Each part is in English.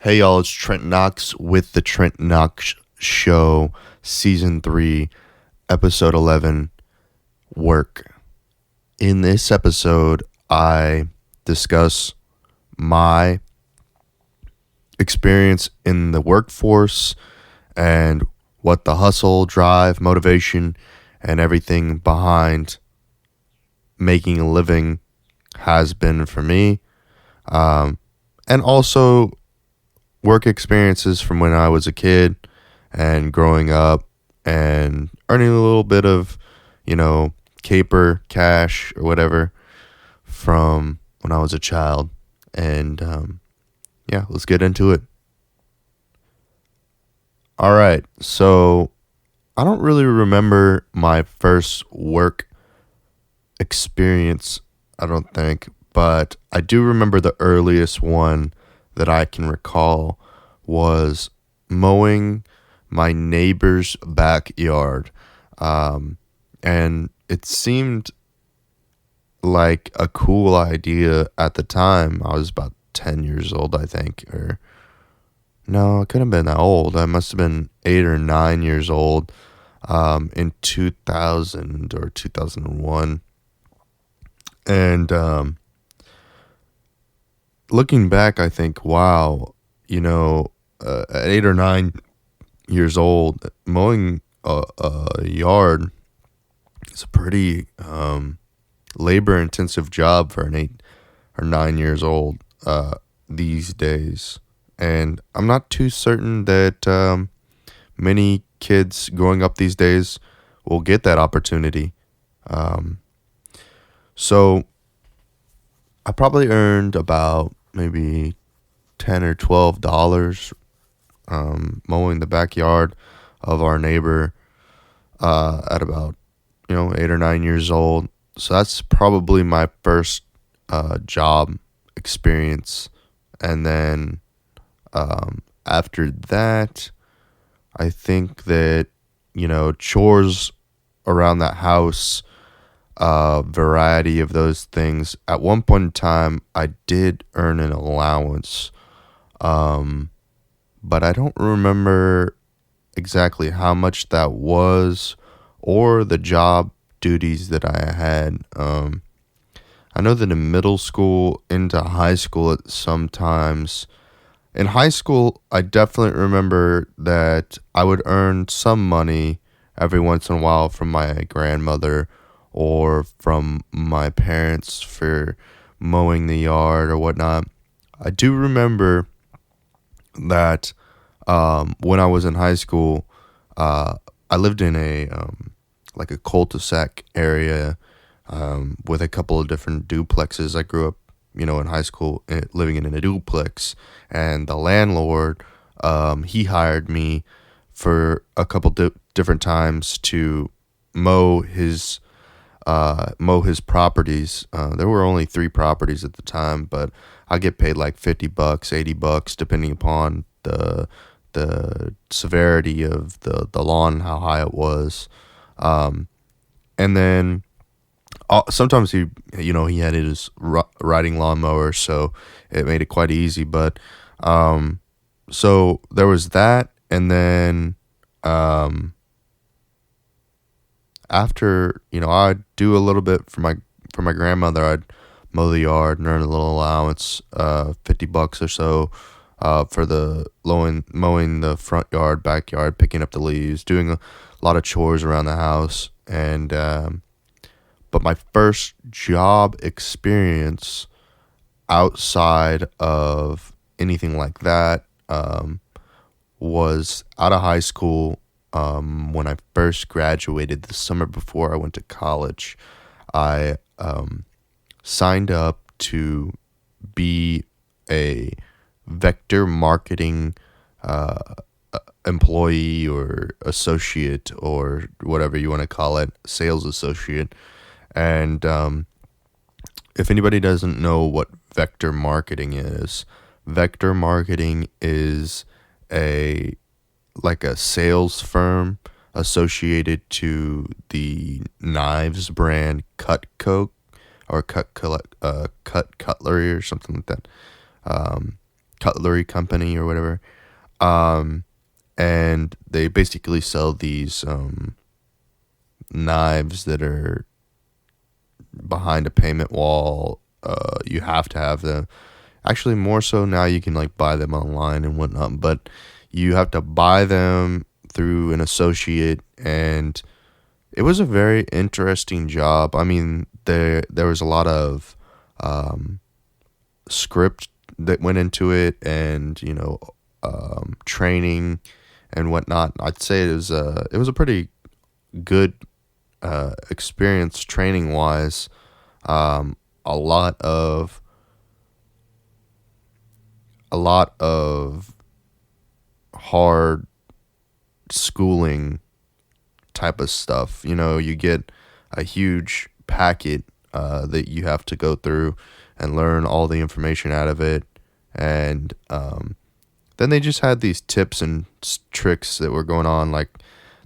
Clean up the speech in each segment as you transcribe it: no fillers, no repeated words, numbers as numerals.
Hey y'all, it's Trent Knox with the Trent Knox Show, Season 3, Episode 11, Work. In this episode, I discuss my experience in the workforce and what the hustle, drive, motivation, and everything behind making a living has been for me. And also work experiences from when I was a kid and growing up and earning a little bit of, caper, cash, or whatever from when I was a child. And let's get into it. All right. So I don't really remember my first work experience, I don't think, but I do remember the earliest one that I can recall was mowing my neighbor's backyard. And it seemed like a cool idea at the time. I was about 10 years old, I think, or no, I couldn't have been that old. I must have been 8 or 9 years old in 2000 or 2001. And looking back, I think, wow, at 8 or 9 years old, mowing a yard is a pretty labor-intensive job for an 8 or 9 years old these days. And I'm not too certain that many kids growing up these days will get that opportunity. So I probably earned about maybe $10 or $12 mowing the backyard of our neighbor at about 8 or 9 years old. So that's probably my first job experience. And then after that, I think that chores around that house, variety of those things. At one point in time, I did earn an allowance, but I don't remember exactly how much that was or the job duties that I had. I know that in middle school into high school at sometimes. In high school, I definitely remember that I would earn some money every once in a while from my grandmother or from my parents for mowing the yard or whatnot. I do remember that when I was in high school, I lived in a like a cul-de-sac area with a couple of different duplexes. I grew up, in high school living in a duplex, and the landlord, he hired me for a couple different times to mow his properties. There were only 3 properties at the time, but I get paid like $50, $80, depending upon the severity of the lawn, how high it was. And then sometimes he had his riding lawnmower, so it made it quite easy. But so there was that, and then after I'd do a little bit for my grandmother. I'd mow the yard and earn a little allowance, $50 or so, for the mowing the front yard, backyard, picking up the leaves, doing a lot of chores around the house. And but my first job experience outside of anything like that was out of high school. When I first graduated the summer before I went to college, I signed up to be a vector marketing employee or associate or whatever you want to call it, sales associate. And if anybody doesn't know what vector marketing is like a sales firm associated to the knives brand Cutco or Cut Cutlery or something like that. cutlery company or whatever. Um, and they basically sell these knives that are behind a payment wall. You have to have them. Actually, more so now you can like buy them online and whatnot, but you have to buy them through an associate, and it was a very interesting job. I mean, there was a lot of um, script that went into it, and training and whatnot. I'd say it was a pretty good experience training wise. Um, a lot of a lot of hard schooling type of stuff. You get a huge packet that you have to go through and learn all the information out of it. And then they just had these tips and tricks that were going on. Like,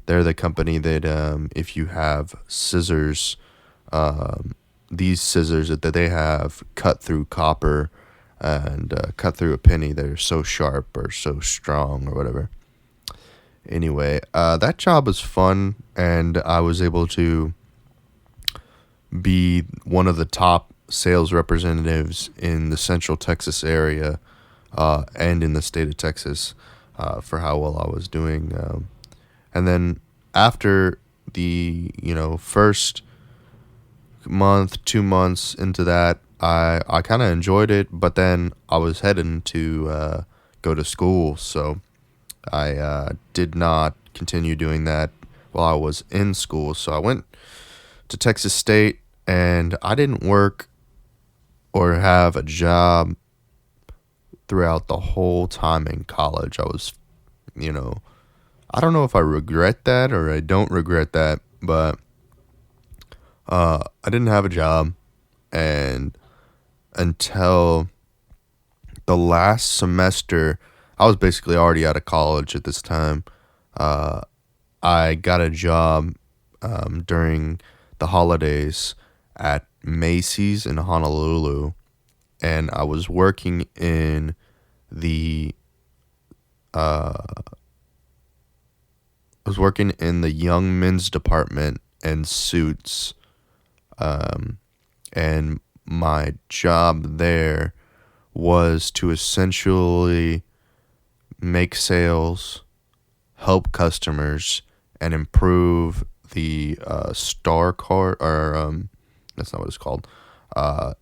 they're the company that if you have scissors, these scissors that they have cut through copper and cut through a penny, they're so sharp or so strong or whatever. Anyway, that job was fun, and I was able to be one of the top sales representatives in the Central Texas area and in the state of Texas for how well I was doing. And then after the first month, 2 months into that, I kind of enjoyed it, but then I was heading to go to school, so I did not continue doing that while I was in school. So I went to Texas State, and I didn't work or have a job throughout the whole time in college. I was, I don't know if I regret that or I don't regret that, but I didn't have a job, and until the last semester, I was basically already out of college at this time. I got a job during the holidays at Macy's in Honolulu, and I was working in the young men's department and suits, and my job there was to essentially make sales, help customers, and improve the star card, or that's not what it's called.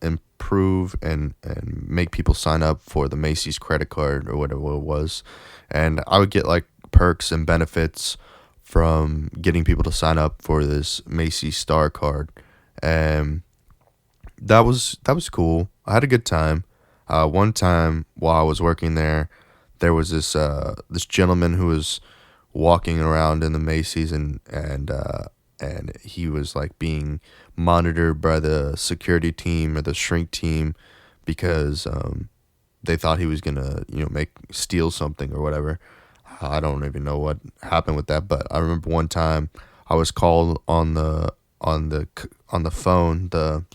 Improve and make people sign up for the Macy's credit card or whatever it was, and I would get like perks and benefits from getting people to sign up for this Macy's star card, and that was cool. I had a good time. One time while I was working there was this gentleman who was walking around in the Macy's, and he was like being monitored by the security team or the shrink team because they thought he was gonna steal something or whatever. I don't even know what happened with that, but I remember one time I was called on the phone, the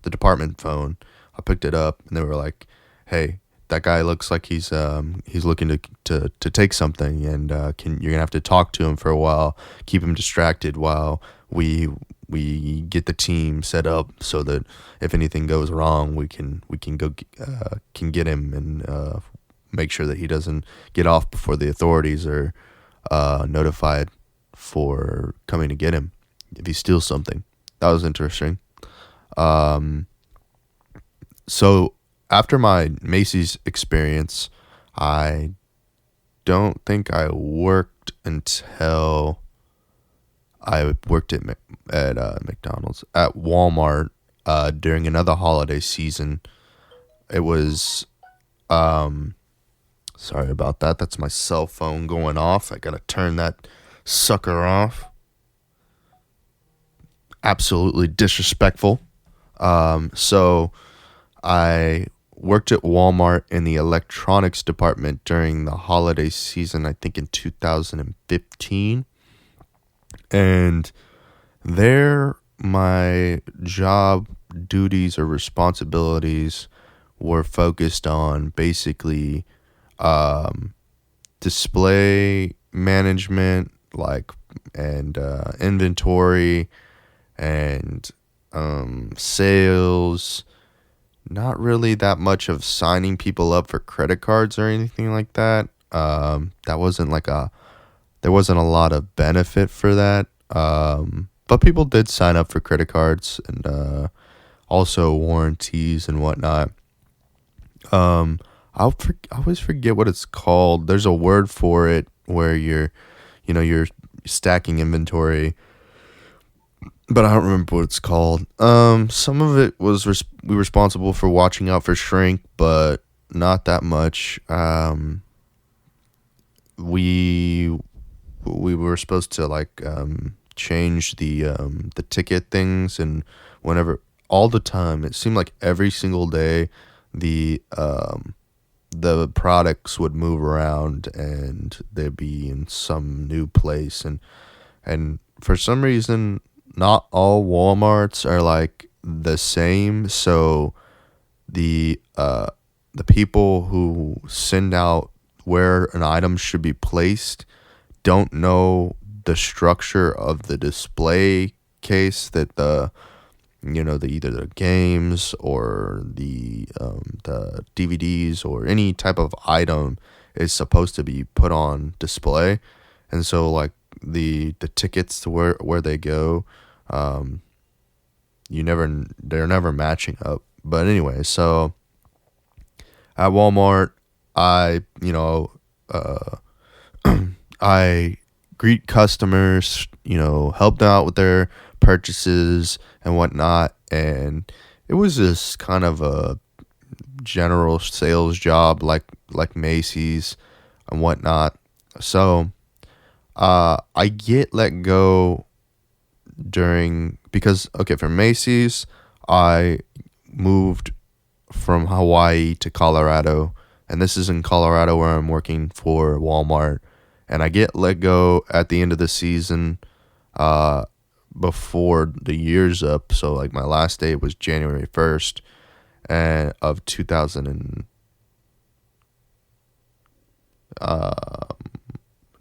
department phone. I picked it up, and they were like, "Hey, that guy looks like he's looking to take something, and you're gonna have to talk to him for a while, keep him distracted while we get the team set up so that if anything goes wrong, we can get him and make sure that he doesn't get off before the authorities are notified for coming to get him if he steals something." That was interesting. So after my Macy's experience, I don't think I worked until I worked at McDonald's, at Walmart during another holiday season. It was sorry about that. That's my cell phone going off. I gotta turn that sucker off. Absolutely disrespectful. So I worked at Walmart in the electronics department during the holiday season, I think in 2015. And there, my job duties or responsibilities were focused on basically um, display management, like, and inventory, and sales. Not really that much of signing people up for credit cards or anything like that. That wasn't like a There wasn't a lot of benefit for that. But people did sign up for credit cards and also warranties and whatnot. Um, I always forget what it's called. There's a word for it where you're stacking inventory, but I don't remember what it's called. Some of it was we were responsible for watching out for shrink, but not that much. We we were supposed to like change the ticket things, and whenever all the time it seemed like every single day the the products would move around and they'd be in some new place, and for some reason not all Walmarts are like the same. So the the people who send out where an item should be placed don't know the structure of the display case that the either the games or the DVDs or any type of item is supposed to be put on display. And so like the tickets to where they go, um they're never matching up. But anyway, so at Walmart, I uh I greet customers, help them out with their purchases and whatnot. And it was just kind of a general sales job, like Macy's and whatnot. So I get let go because, okay, for Macy's, I moved from Hawaii to Colorado, and this is in Colorado where I'm working for Walmart, and I get let go at the end of the season, uh, before the year's up. So like my last day was January 1st and of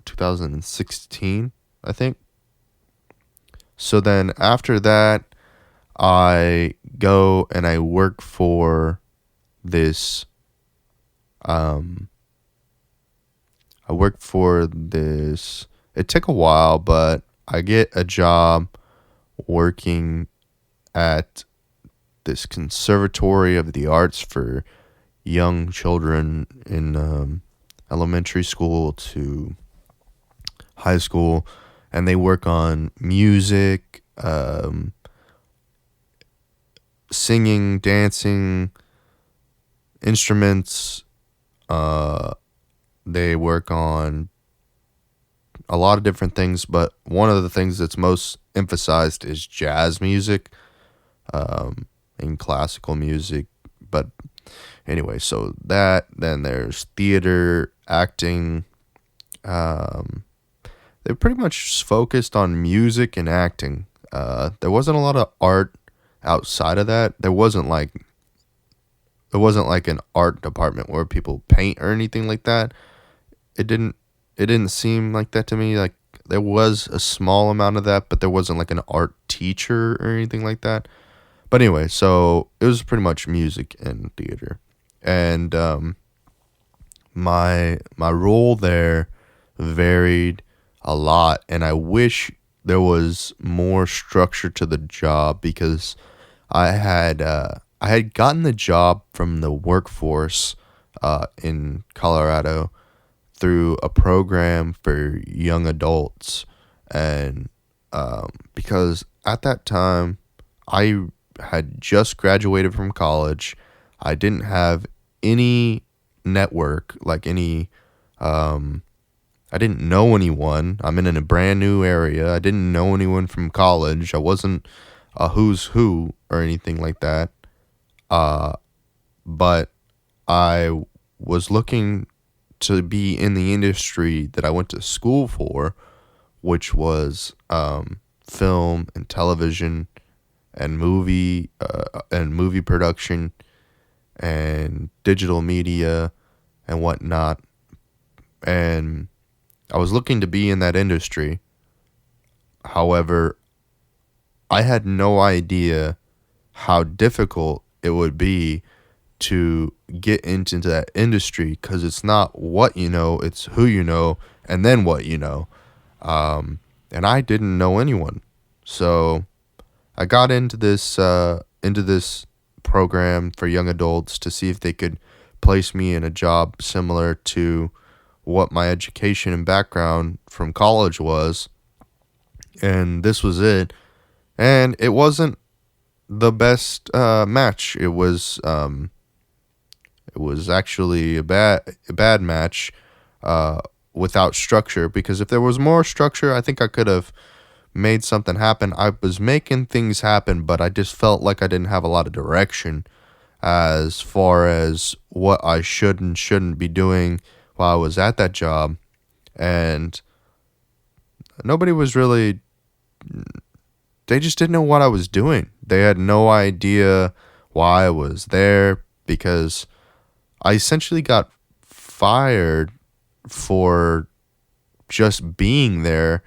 2016, I think. So then after that, I go and I work for this. Um, I work for this. It took a while, but I get a job working at this conservatory of the arts for young children in elementary school to high school, and they work on music, singing, dancing, instruments. They work on a lot of different things, but one of the things that's most emphasized is jazz music, and classical music. But anyway, so then there's theater, acting. They pretty much focused on music and acting. There wasn't a lot of art outside of that. There wasn't like an art department where people paint or anything like that. It didn't seem like that to me. Like there was a small amount of that, but there wasn't like an art teacher or anything like that. But anyway, so it was pretty much music and theater. And my role there varied a lot, and I wish there was more structure to the job, because I had gotten the job from the workforce in Colorado through a program for young adults. And because at that time I had just graduated from college, I didn't have any network, like any I didn't know anyone. I'm in a brand new area. I didn't know anyone from college. I wasn't a who's who or anything like that. Uh, but I was looking to be in the industry that I went to school for, which was film and television and movie production. and digital media and whatnot. And I was looking to be in that industry. However, I had no idea how difficult it would be to get into that industry, because it's not what you know, it's who you know, and then what you know. And I didn't know anyone. So I got into this program for young adults to see if they could place me in a job similar to what my education and background from college was. And this was it. And it wasn't the best match. It was actually a bad match without structure, because if there was more structure, I think I could have made something happen. I was making things happen, but I just felt like I didn't have a lot of direction as far as what I should and shouldn't be doing while I was at that job. And nobody was really, they just didn't know what I was doing. They had no idea why I was there, because I essentially got fired for just being there,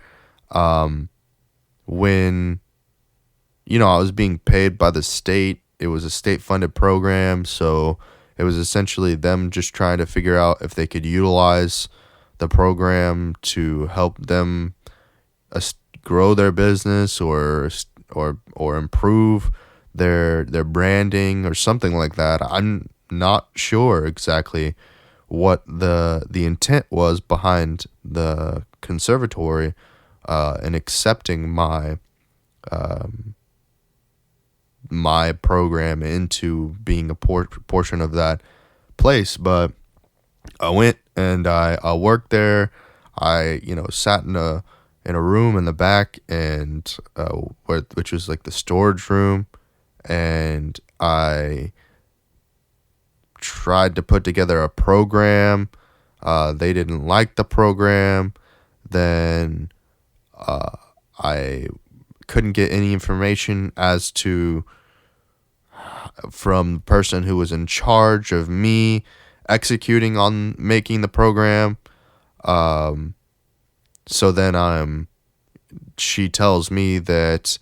when, I was being paid by the state. It was a state funded program, so it was essentially them just trying to figure out if they could utilize the program to help them grow their business, or improve their branding or something like that. I'm not sure exactly what the intent was behind the conservatory and accepting my program into being a portion of that place. But I went and I worked there. I sat in a room in the back, and which was like the storage room, and I tried to put together a program. They didn't like the program. Then I couldn't get any information as to from the person who was in charge of me executing on making the program. So then she tells me that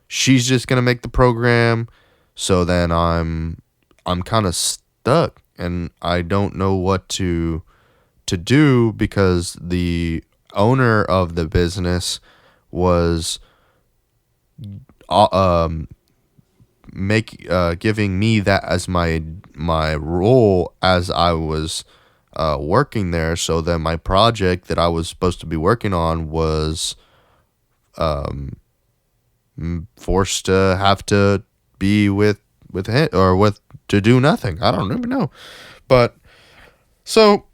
she's just gonna make the program. So then I'm kind of stuck, and I don't know what to do, because the owner of the business was giving me that as my role as I was working there. So then my project that I was supposed to be working on was forced to have to be with him, or to do nothing. I don't even know. But so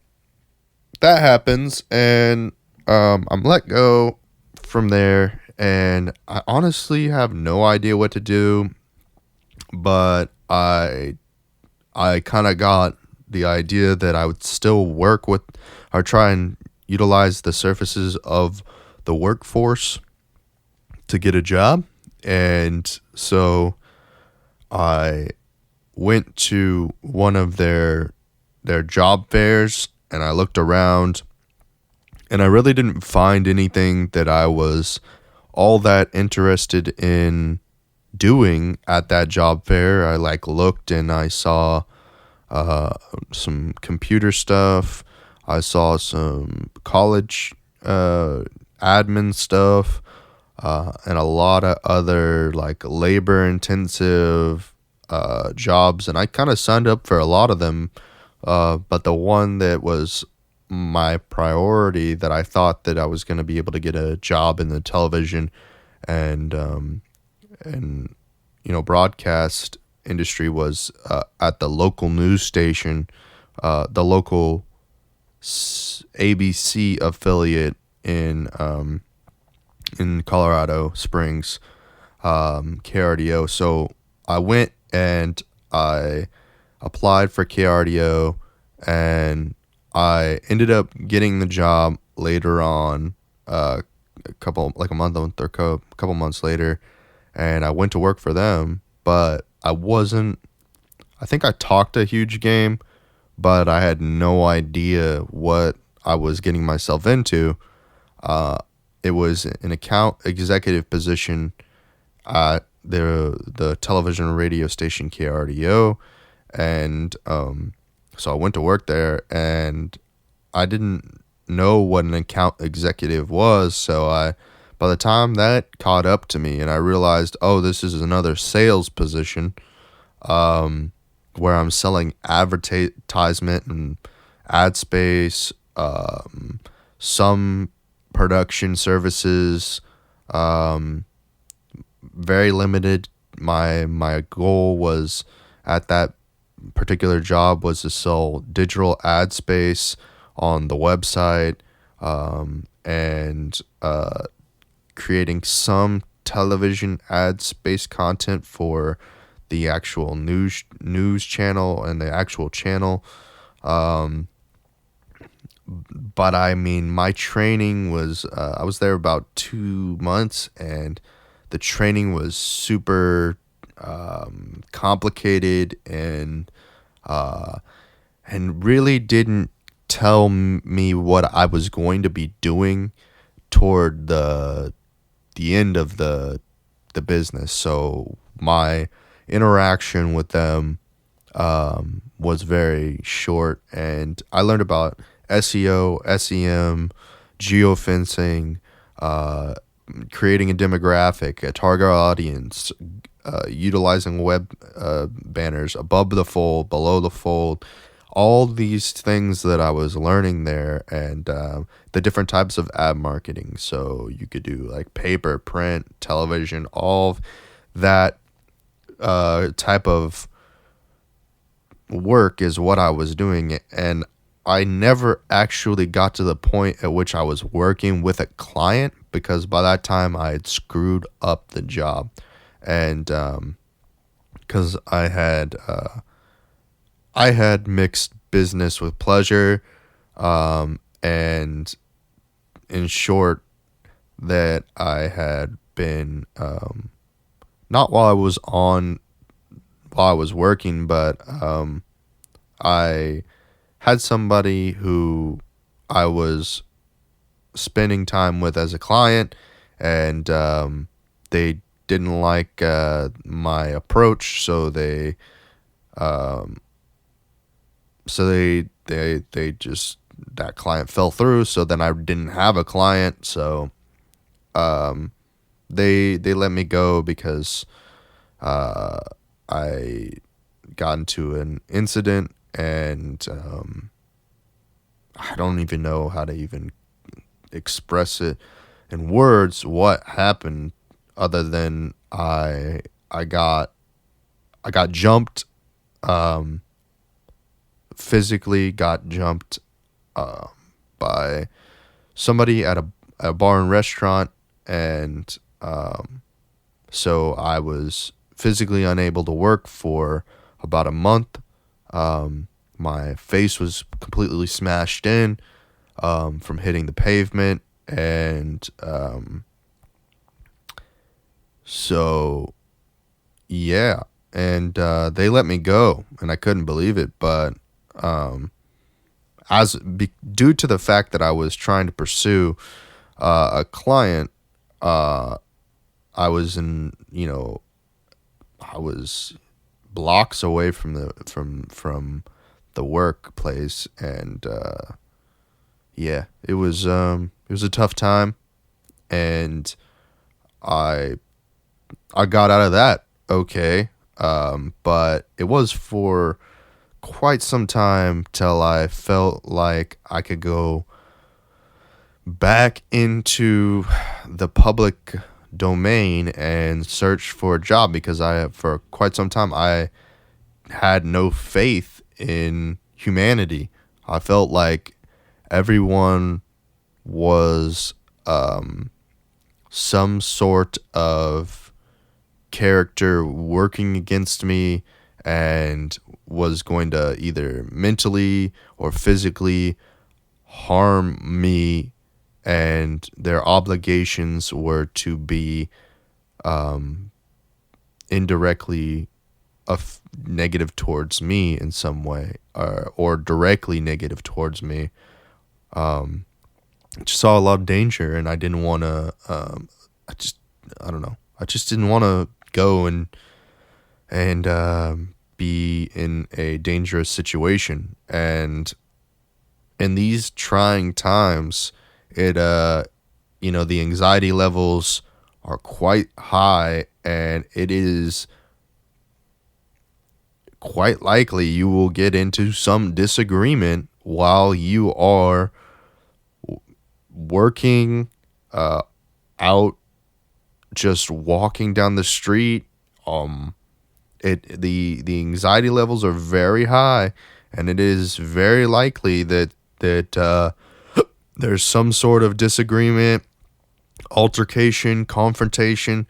that happens, and I'm let go from there, and I honestly have no idea what to do. But I kind of got the idea that I would still work with, or try and utilize the services of the workforce to get a job. And so I went to one of their job fairs, and I looked around, and I really didn't find anything that I was all that interested in doing at that job fair. I looked, and I saw some computer stuff. I saw some college admin stuff, and a lot of other labor intensive jobs, and I kind of signed up for a lot of them. But the one that was my priority, that I thought that I was going to be able to get a job in the television and broadcast industry, was at the local news station, the local ABC affiliate in Colorado Springs, KRDO. So I went and I applied for KRDO, and I ended up getting the job later on, a month or a couple months later, and I went to work for them. But I I think I talked a huge game, but I had no idea what I was getting myself into. Uh, it was an account executive position at the television and radio station KRDO, and so I went to work there, and I didn't know what an account executive was. So by the time that caught up to me, and I realized, oh, this is another sales position, where I'm selling advertisement and ad space, some production services, um, very limited. My goal was at that particular job was to sell digital ad space on the website, and creating some television ad space content for the actual news channel and the actual channel. Um, but I mean, my training was I was there about 2 months, and the training was super complicated, uh, and really didn't tell me what I was going to be doing toward the end of the business. So my interaction with them was very short, and I learned about SEO, SEM, geofencing, uh, creating a demographic, a target audience, utilizing web banners above the fold, below the fold, all these things that I was learning there, and the different types of ad marketing. So you could do like paper, print, television, all of that type of work is what I was doing. And I never actually got to the point at which I was working with a client, because by that time I had screwed up the job. And because I had mixed business with pleasure, and in short, that I had been not while I was working, but I had somebody who I was spending time with as a client, and they didn't like my approach, so um, they just, that client fell through. So then I didn't have a client, so they let me go because I got into an incident, and I don't even know how to even express it in words what happened, other than I got jumped, physically got jumped by somebody at a bar and restaurant, and so I was physically unable to work for about a month. My face was completely smashed in from hitting the pavement, and so yeah, and they let me go, and I couldn't believe it. But due to the fact that I was trying to pursue a client, I was I was blocks away from the workplace, and yeah, it was a tough time, and I got out of that okay, but it was for quite some time till I felt like I could go back into the public domain and search for a job, because for quite some time I had no faith in humanity. I felt like everyone was some sort of character working against me, and was going to either mentally or physically harm me, and their obligations were to be indirectly negative towards me in some way, or directly negative towards me. Just saw a lot of danger, and I didn't want to. I don't know. I just didn't want to go and be in a dangerous situation. And in these trying times, the anxiety levels are quite high, and it is quite likely you will get into some disagreement while you are working out, just walking down the street. The anxiety levels are very high, and it is very likely that there's some sort of disagreement, altercation, confrontation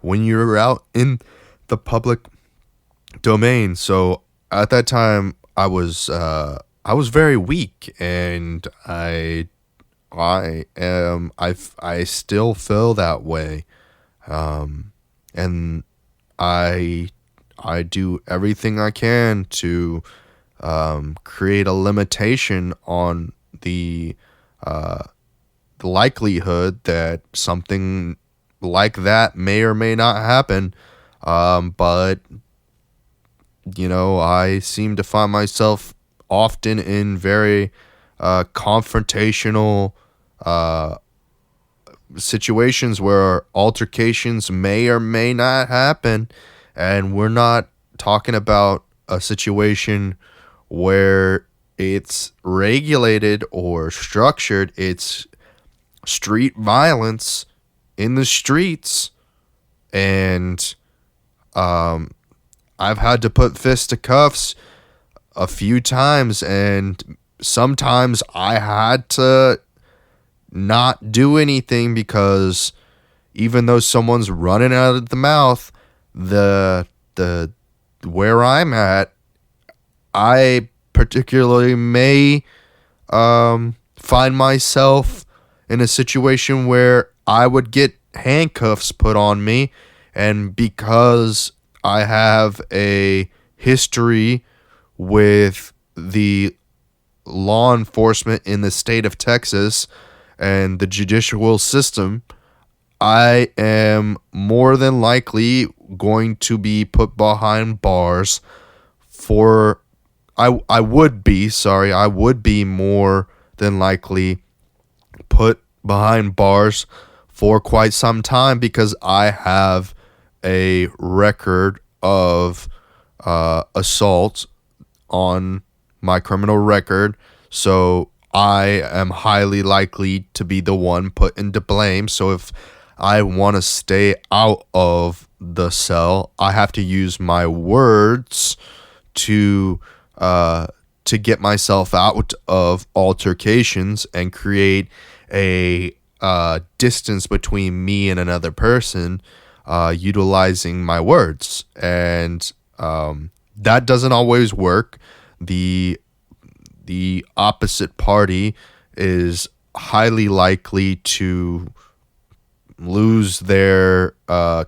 when you're out in the public domain. So at that time, I was very weak, and I still feel that way, and I do everything I can to create a limitation on the likelihood that something like that may or may not happen. But I seem to find myself often in very confrontational situations where altercations may or may not happen. And we're not talking about a situation where it's regulated or structured. It's street violence in the streets. And I've had to put fisticuffs a few times, and sometimes I had to not do anything because even though someone's running out of the mouth, the where I'm at, I particularly may find myself in a situation where I would get handcuffs put on me, and because I have a history with the law enforcement in the state of Texas and the judicial system, I am more than likely going to be put behind bars for I would be more than likely put behind bars for quite some time because I have a record of assault on my criminal record. So I am highly likely to be the one put into blame. So if I want to stay out of the cell, I have to use my words to get myself out of altercations and create a distance between me and another person, utilizing my words. And that doesn't always work. The opposite party is highly likely to lose their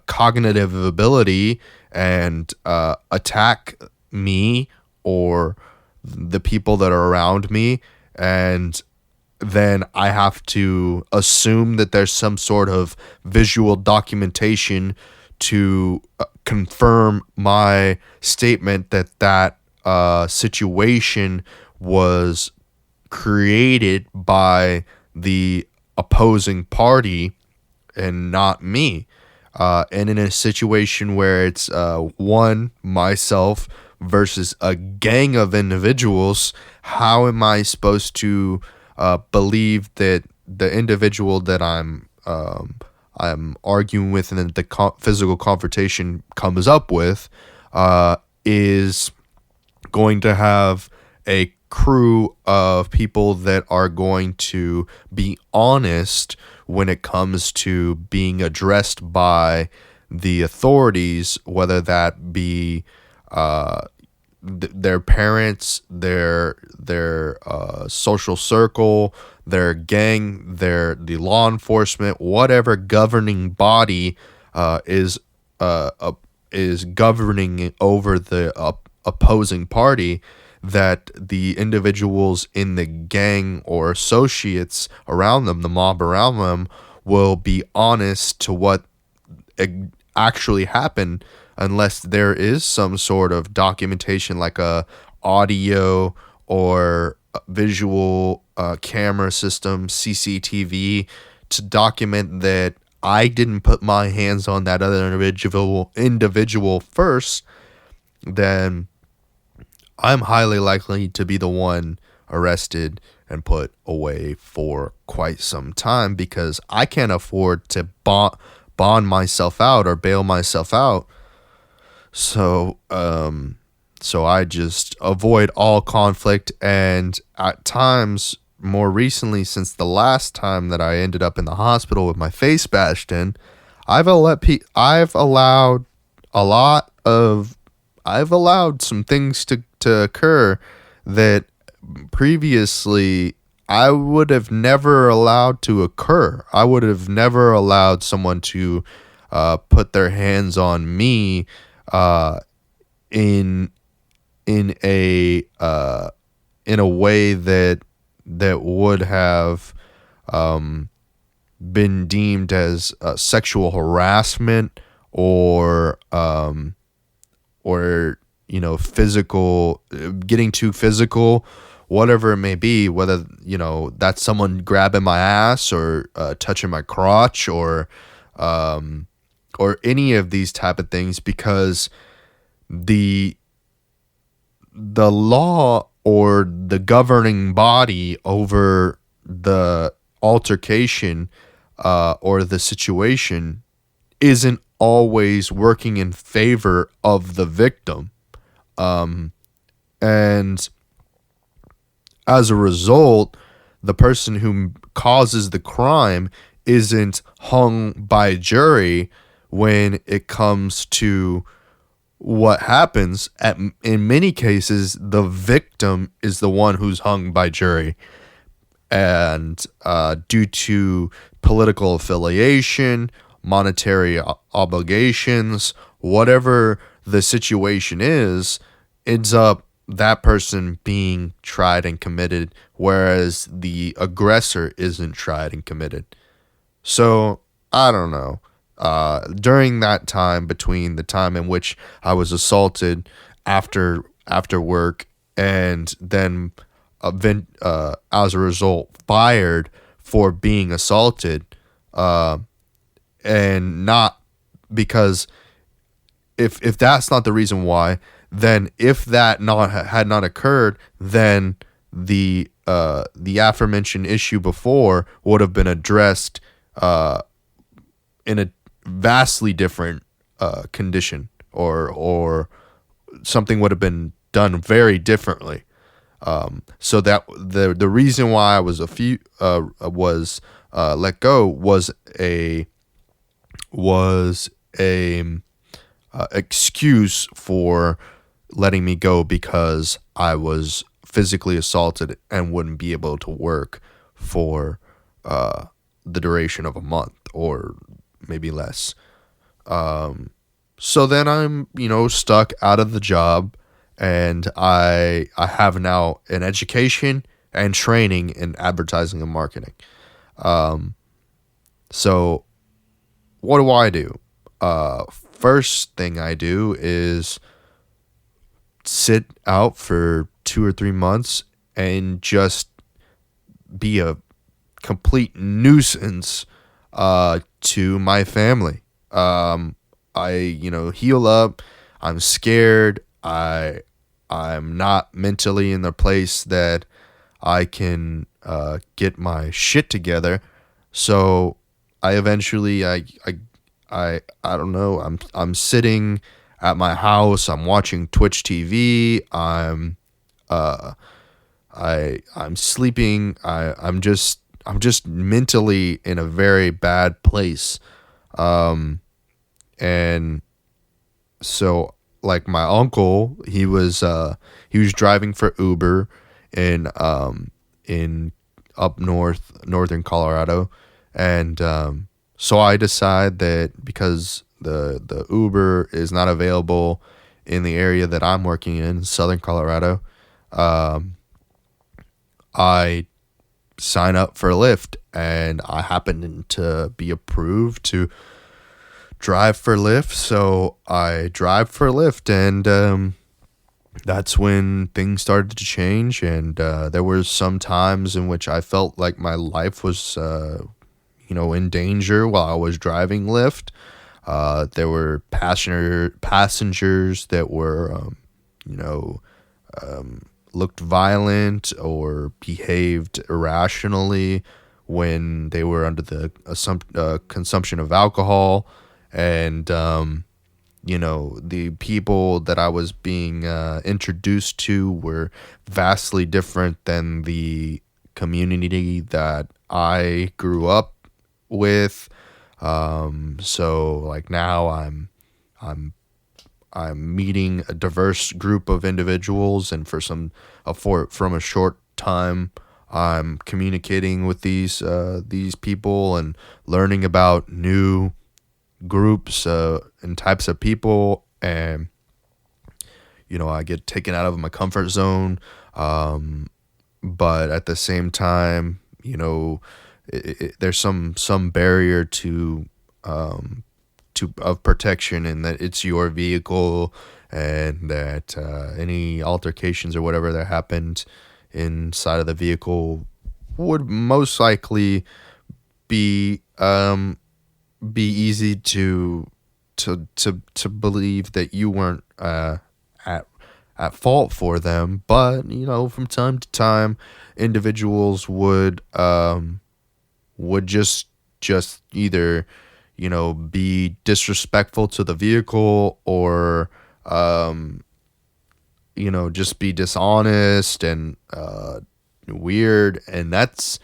cognitive ability and attack me or the people that are around me, and then I have to assume that there's some sort of visual documentation to confirm my statement that situation was created by the opposing party and not me. And in a situation where it's myself versus a gang of individuals, how am I supposed to believe that the individual that I'm arguing with and that the physical confrontation comes up with is going to have a crew of people that are going to be honest when it comes to being addressed by the authorities, whether that be their parents, their social circle, their gang, the law enforcement, whatever governing body is is governing over the opposing party, that the individuals in the gang or associates around them, the mob around them, will be honest to what actually happened, unless there is some sort of documentation, like a audio or visual camera system, CCTV, to document that I didn't put my hands on that other individual first. Then I'm highly likely to be the one arrested and put away for quite some time, because I can't afford to bond myself out or bail myself out. So I just avoid all conflict, and at times, more recently, since the last time that I ended up in the hospital with my face bashed in, I've allowed some things to occur that previously I would have never allowed to occur. I would have never allowed someone to put their hands on me in a way that would have been deemed as sexual harassment, or physical, getting too physical, whatever it may be, whether that's someone grabbing my ass, or touching my crotch, or any of these type of things, because the law or the governing body over the altercation or the situation isn't always working in favor of the victim. And as a result, the person who causes the crime isn't hung by jury when it comes to what happens. In many cases, the victim is the one who's hung by jury. And due to political affiliation, monetary obligations, whatever the situation is, ends up that person being tried and committed, whereas the aggressor isn't tried and committed. So, I don't know. During that time, between the time in which I was assaulted after work, and then as a result fired for being assaulted, and not because if that's not the reason why, then if that had not occurred, then the aforementioned issue before would have been addressed in a vastly different condition, or something would have been done very differently. So that the reason why I was let go was a excuse for letting me go, because I was physically assaulted and wouldn't be able to work for the duration of a month, or maybe less. So then I'm, stuck out of the job, and I have now an education and training in advertising and marketing. So what do? First thing I do is sit out for 2 or 3 months and just be a complete nuisance to my family. I heal up. I'm scared. I'm not mentally in the place that I can get my shit together. So I eventually I don't know. I'm sitting at my house. I'm watching Twitch TV. I'm sleeping. I'm just mentally in a very bad place. And so, like, my uncle, he was driving for Uber in up northern Colorado, and So I decide that because the Uber is not available in the area that I'm working in, Southern Colorado, um, I sign up for Lyft, and I happen to be approved to drive for Lyft. So I drive for Lyft, and that's when things started to change. And there were some times in which I felt like my life was, in danger while I was driving Lyft. There were passengers that were, you know, looked violent or behaved irrationally when they were under the consumption of alcohol. And, the people that I was being introduced to were vastly different than the community that I grew up with. So like now I'm meeting a diverse group of individuals, and from a short time, I'm communicating with these people and learning about new groups and types of people, and I get taken out of my comfort zone, but at the same time, there's some barrier to of protection, and that it's your vehicle, and that any altercations or whatever that happened inside of the vehicle would most likely be easy to believe that you weren't at fault for them. But from time to time, individuals would just either be disrespectful to the vehicle, or just be dishonest and weird. And that's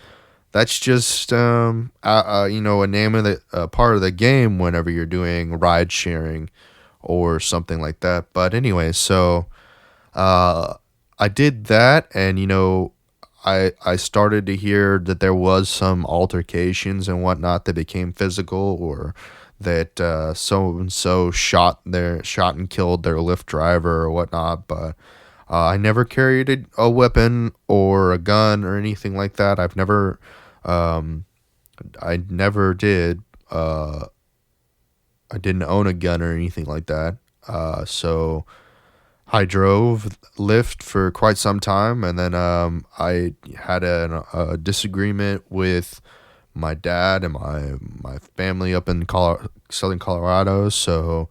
just a name of the part of the game whenever you're doing ride sharing or something like that. But anyway, so I did that, and I started to hear that there was some altercations and whatnot that became physical, or that so and so shot and killed their Lyft driver or whatnot. But I never carried a weapon or a gun or anything like that. I never did. I didn't own a gun or anything like that. So I drove Lyft for quite some time, and then I had a disagreement with my dad and my family up in Southern Colorado. So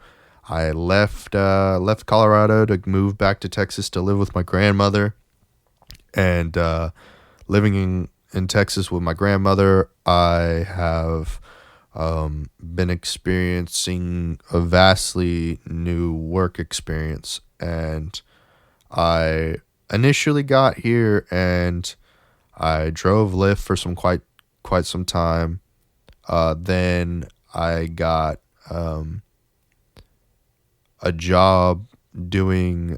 I left Colorado to move back to Texas to live with my grandmother. And living in Texas with my grandmother, I have been experiencing a vastly new work experience. And I initially got here, and I drove Lyft for quite some time. Then I got a job working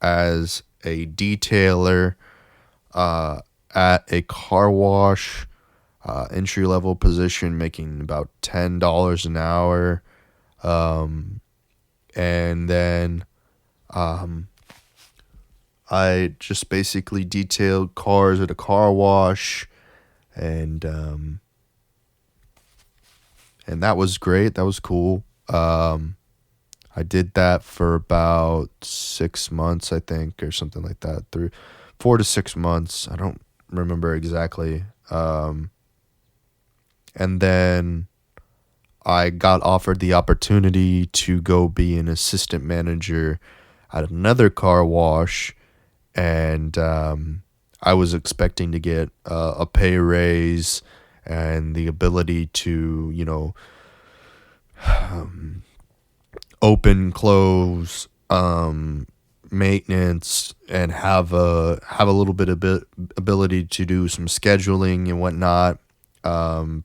as a detailer at a car wash, entry level position, making about $10 an hour. And then I just basically detailed cars at a car wash, and that was great. That was cool. I did that for about 6 months, I think, or something like that. 4 to 6 months. I don't remember exactly. And then I got offered the opportunity to go be an assistant manager at another car wash, and I was expecting to get a pay raise and the ability to, open, close, maintenance, and have a little bit of ability to do some scheduling and whatnot,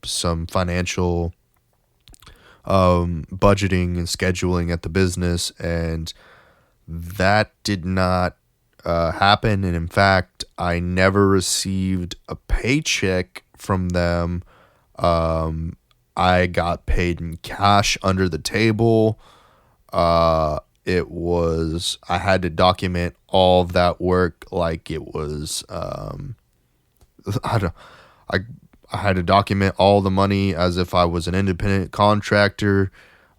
some financial budgeting and scheduling at the business. And that did not happen. And in fact, I never received a paycheck from them I got paid in cash under the table. I had to document all of that work like it was, I, don't- I, I had to document all the money as if I was an independent contractor.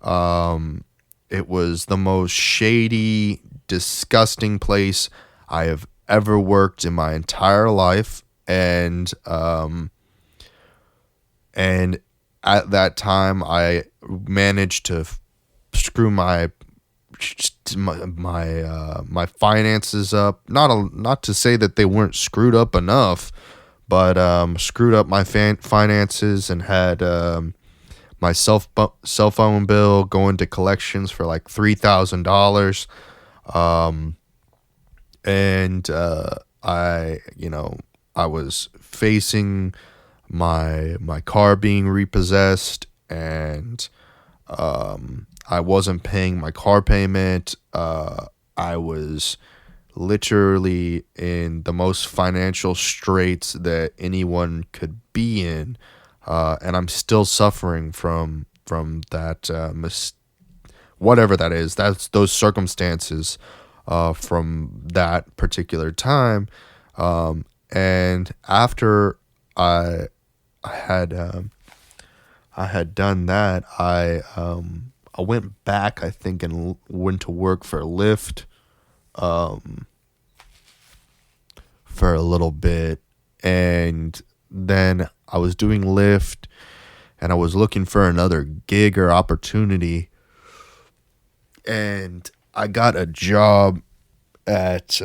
It was the most shady, disgusting place I have ever worked in my entire life. And at that time, I managed to screw my finances up. Not to say that they weren't screwed up enough, but screwed up my finances and had my cell phone bill going to collections for like $3,000. Um, and I was facing my car being repossessed, and I wasn't paying my car payment. I was literally in the most financial straits that anyone could be in, and I'm still suffering from that whatever that is. That's those circumstances from that particular time. And after I I had I had done that, I went back, I think, and went to work for Lyft for a little bit, and then I was doing Lyft, and I was looking for another gig or opportunity, and I got a job at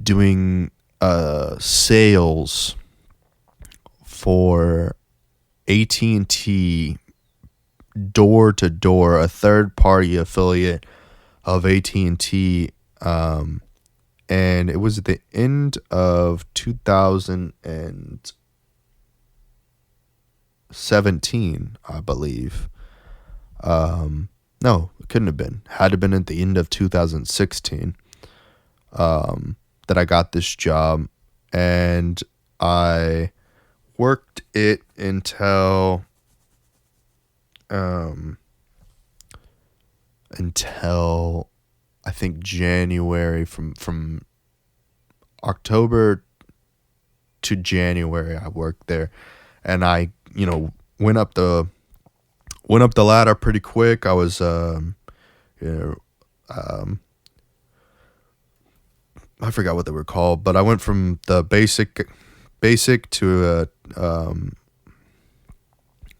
doing sales for AT&T, door to door, a third party affiliate of AT&T, and it was at the end of 2017, I believe. No, it couldn't have been. Had to have been at the end of 2016 that I got this job, and I worked it until I think January, from October to January. I worked there, and I went up the ladder pretty quick. I was I forgot what they were called, but I went from the basic to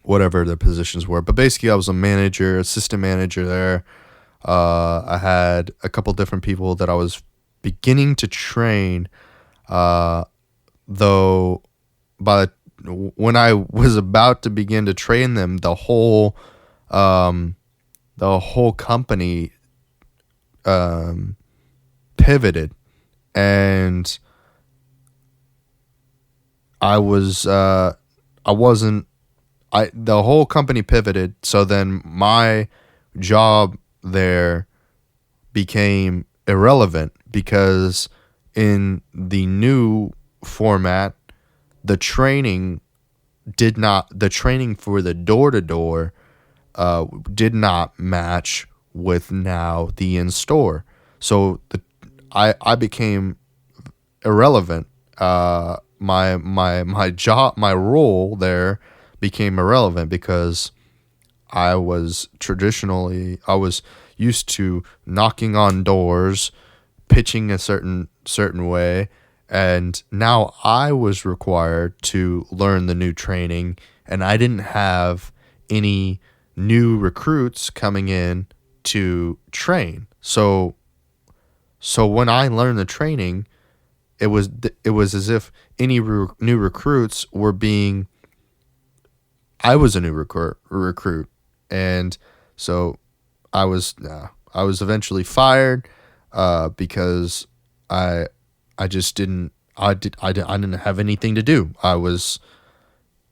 whatever the positions were. But basically, I was a manager, assistant manager there. I had a couple different people that I was beginning to train, though when I was about to begin to train them, the whole company pivoted, and the whole company pivoted. So then my job there became irrelevant, because in the new format, the training for the door to door did not match with now the in store. So I became irrelevant. My job, my role there became irrelevant, because I was used to knocking on doors, pitching a certain way, and now I was required to learn the new training, and I didn't have any new recruits coming in to train. So when I learned the training, it was as if any new recruits were being. I was a new recruit, and so I was eventually fired because I didn't have anything to do.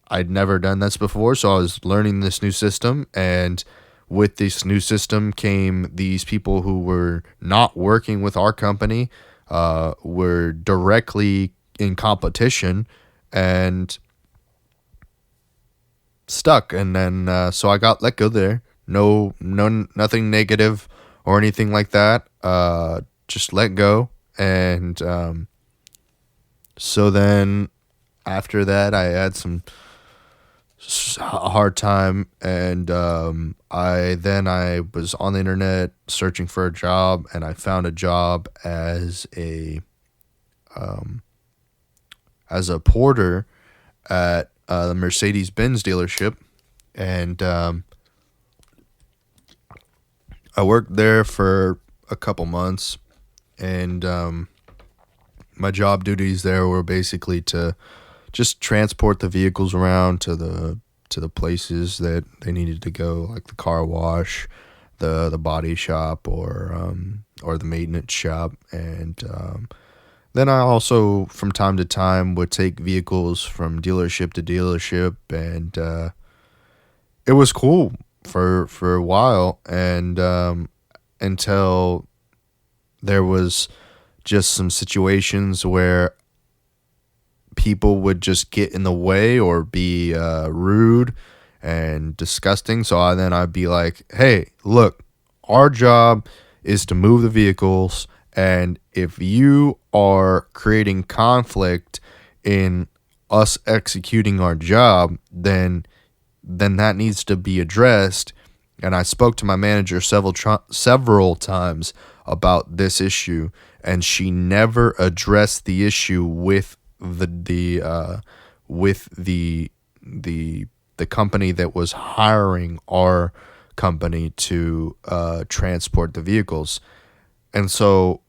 I'd never done this before, so I was learning this new system, and with this new system came these people who were not working with our company, were directly in competition, and stuck. And then so I got let go there. Nothing negative or anything like that. Just let go. And so then after that, I had a hard time, and I was on the internet searching for a job, and I found a job as a porter at the Mercedes-Benz dealership, and I worked there for a couple months, and my job duties there were basically to just transport the vehicles around to the places that they needed to go, like the car wash, the body shop, or the maintenance shop. And then I also, from time to time, would take vehicles from dealership to dealership, and it was cool for a while, and until there was just some situations where people would just get in the way or be rude and disgusting. So I'd be like, hey, look, our job is to move the vehicles, and if you are creating conflict in us executing our job, then that needs to be addressed. And I spoke to my manager several times about this issue, and she never addressed the issue with the company that was hiring our company to transport the vehicles. And so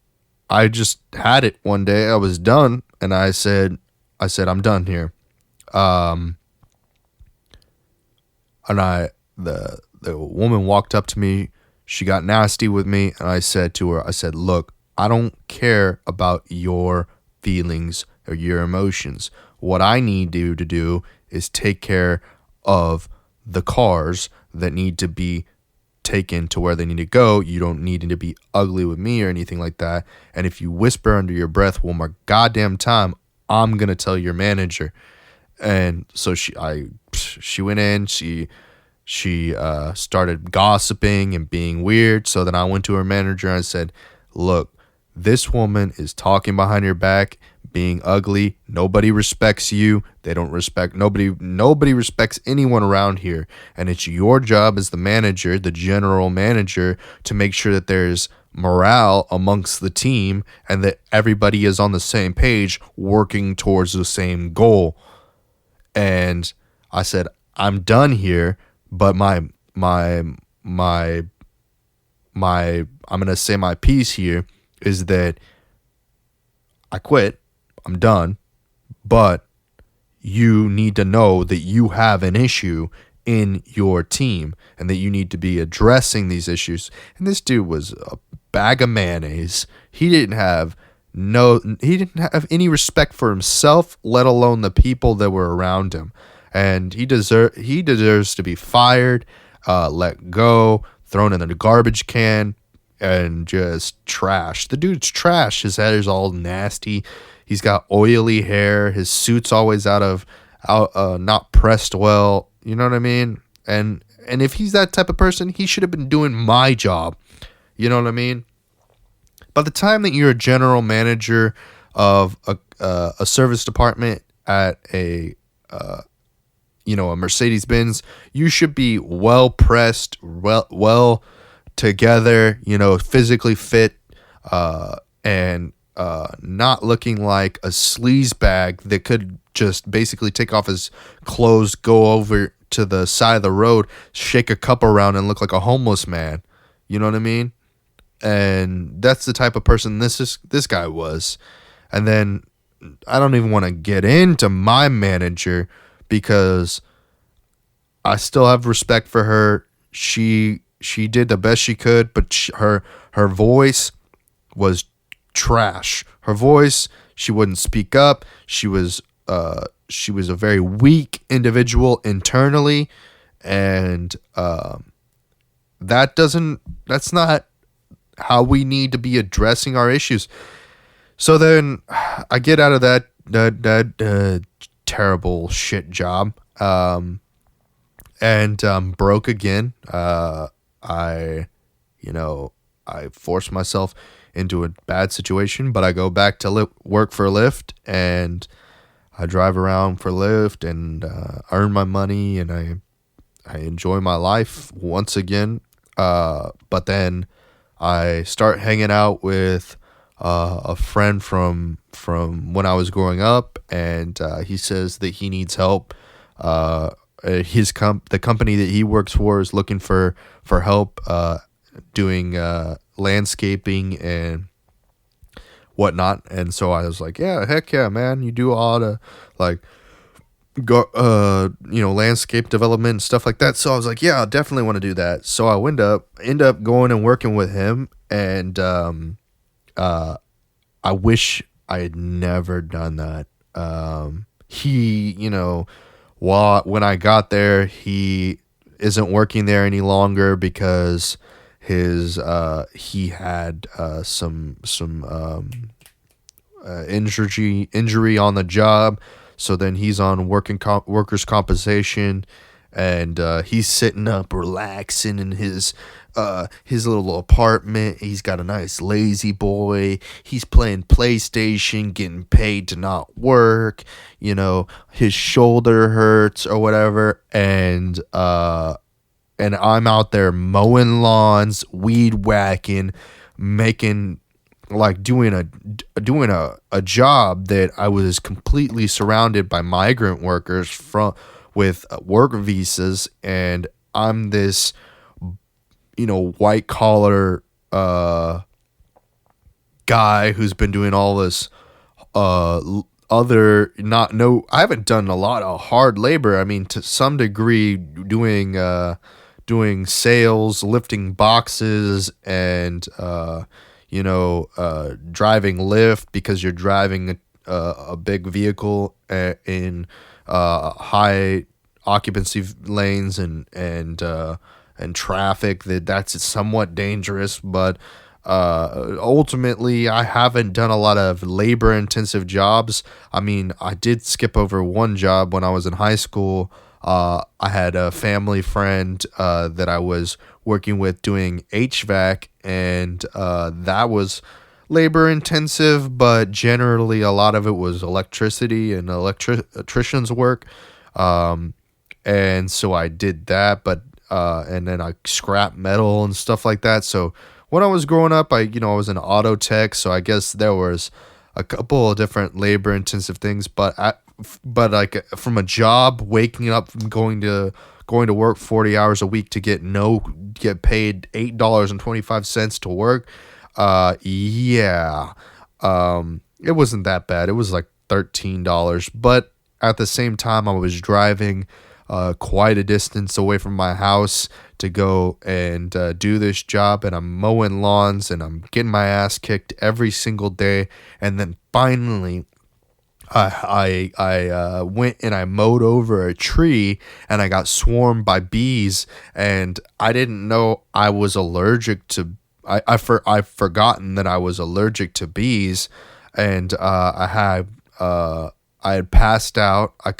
I just had it one day. I was done, and I said I'm done here. And the woman walked up to me. She got nasty with me, and I said to her, look, I don't care about your feelings or your emotions. What I need you to do is take care of the cars that need to be taken to where they need to go. You don't need to be ugly with me or anything like that. And if you whisper under your breath one more goddamn time, I'm gonna tell your manager. And so she went in. She started gossiping and being weird. So then I went to her manager and I said, look, this woman is talking behind your back, being ugly. Nobody respects you. They don't respect nobody respects anyone around here. And it's your job as the manager, the general manager, to make sure that there's morale amongst the team and that everybody is on the same page working towards the same goal. And I said, I'm done here, but I'm going to say my piece here is that I quit. I'm done. But you need to know that you have an issue in your team and that you need to be addressing these issues. And this dude was a bag of mayonnaise. He didn't have any respect for himself, let alone the people that were around him. And he deserves to be fired, let go, thrown in the garbage can, and just trash. The dude's trash. His hair is all nasty. He's got oily hair. His suit's always not pressed well. You know what I mean? And if he's that type of person, he should have been doing my job. You know what I mean? By the time that you're a general manager of a service department at a Mercedes-Benz, you should be well pressed, well together, physically fit, and not looking like a sleazebag that could just basically take off his clothes, go over to the side of the road, shake a cup around, and look like a homeless man. You know what I mean? And that's the type of person this guy was. And then I don't even want to get into my manager because I still have respect for her. She did the best she could, but her voice was trash. Her voice, she wouldn't speak up. She was a very weak individual internally, and that's not how we need to be addressing our issues. So then I get out of that terrible shit job. And broke again. I, you know, I forced myself into a bad situation, but I go back to work for Lyft, and I drive around for Lyft and earn my money, and I enjoy my life once again. But then I start hanging out with a friend from when I was growing up, and he says that he needs help. The company that he works for is looking for help doing landscaping and whatnot. And so I was like, yeah, heck yeah, man, you do all the like go landscape development and stuff like that. So I was like, yeah, I definitely want to do that. So I end up going and working with him, and I wish I had never done that. He, when I got there, he isn't working there any longer because he had some injury on the job. So then he's on workers' compensation, and he's sitting up relaxing in his little apartment. He's got a nice lazy boy. He's playing PlayStation, getting paid to not work. His shoulder hurts or whatever, and I'm out there mowing lawns, weed whacking, making doing a job that I was completely surrounded by migrant workers with work visas, and I'm this white collar guy who's been doing all this I haven't done a lot of hard labor. I mean, to some degree, doing sales, lifting boxes, and driving Lyft, because you're driving a big vehicle in high occupancy lanes and traffic. That's somewhat dangerous, but ultimately I haven't done a lot of labor intensive jobs. I mean, I did skip over one job when I was in high school. I had a family friend that I was working with doing HVAC, and that was labor intensive, but generally a lot of it was electricity and electrician's work. And so I did that, but and then I scrap metal and stuff like that. So when I was growing up, I was an auto tech, so I guess there was a couple of different labor intensive things, but like from a job, waking up from going to work 40 hours a week to get paid $8.25 to work. It wasn't that bad. It was like $13, but at the same time I was driving quite a distance away from my house to go and do this job, and I'm mowing lawns and I'm getting my ass kicked every single day. And then finally I went and I mowed over a tree, and I got swarmed by bees, and I didn't know I was allergic to I've forgotten that I was allergic to bees, and I had passed out. I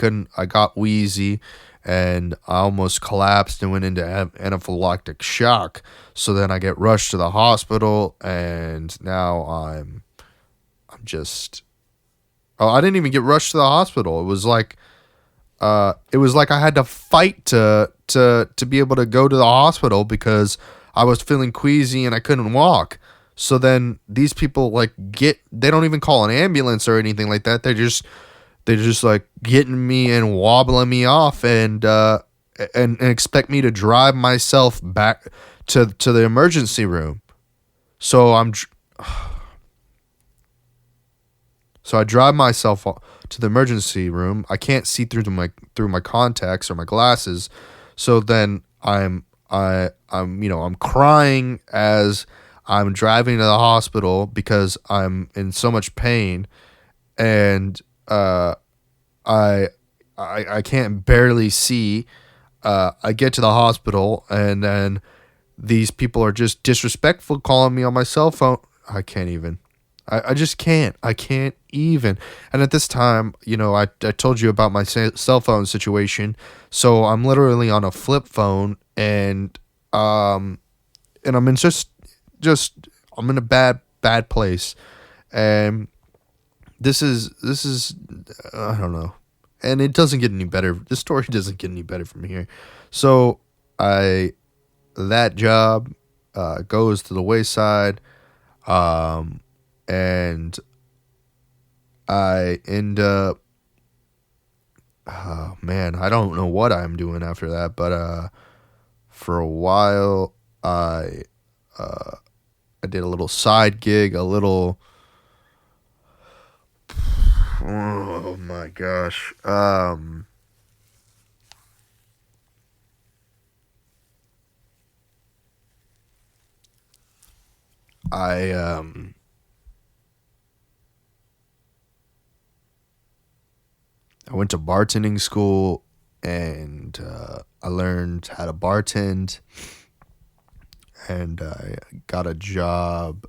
got wheezy, and I almost collapsed and went into anaphylactic shock. So then I get rushed to the hospital, and now I'm just. Oh, I didn't even get rushed to the hospital. It was like I had to fight to be able to go to the hospital because I was feeling queasy and I couldn't walk. So then these people they don't even call an ambulance or anything like that. They're just like getting me and wobbling me off and expect me to drive myself back to the emergency room. So I drive myself to the emergency room. I can't see through my contacts or my glasses. So then I'm crying as I'm driving to the hospital because I'm in so much pain, and I can't barely see. I get to the hospital, and then these people are just disrespectful, calling me on my cell phone. I can't even. I just can't. I can't even. And at this time, I told you about my cell phone situation. So I'm literally on a flip phone, um and I'm in just I'm in a bad place. And this is I don't know. And it doesn't get any better. The story doesn't get any better from here. So I that job goes to the wayside, um, and I end up. Oh man, I don't know what I'm doing after that, but for a while uh, I did a little side gig, a little. Oh my gosh. I I went to bartending school, and I learned how to bartend, and I got a job.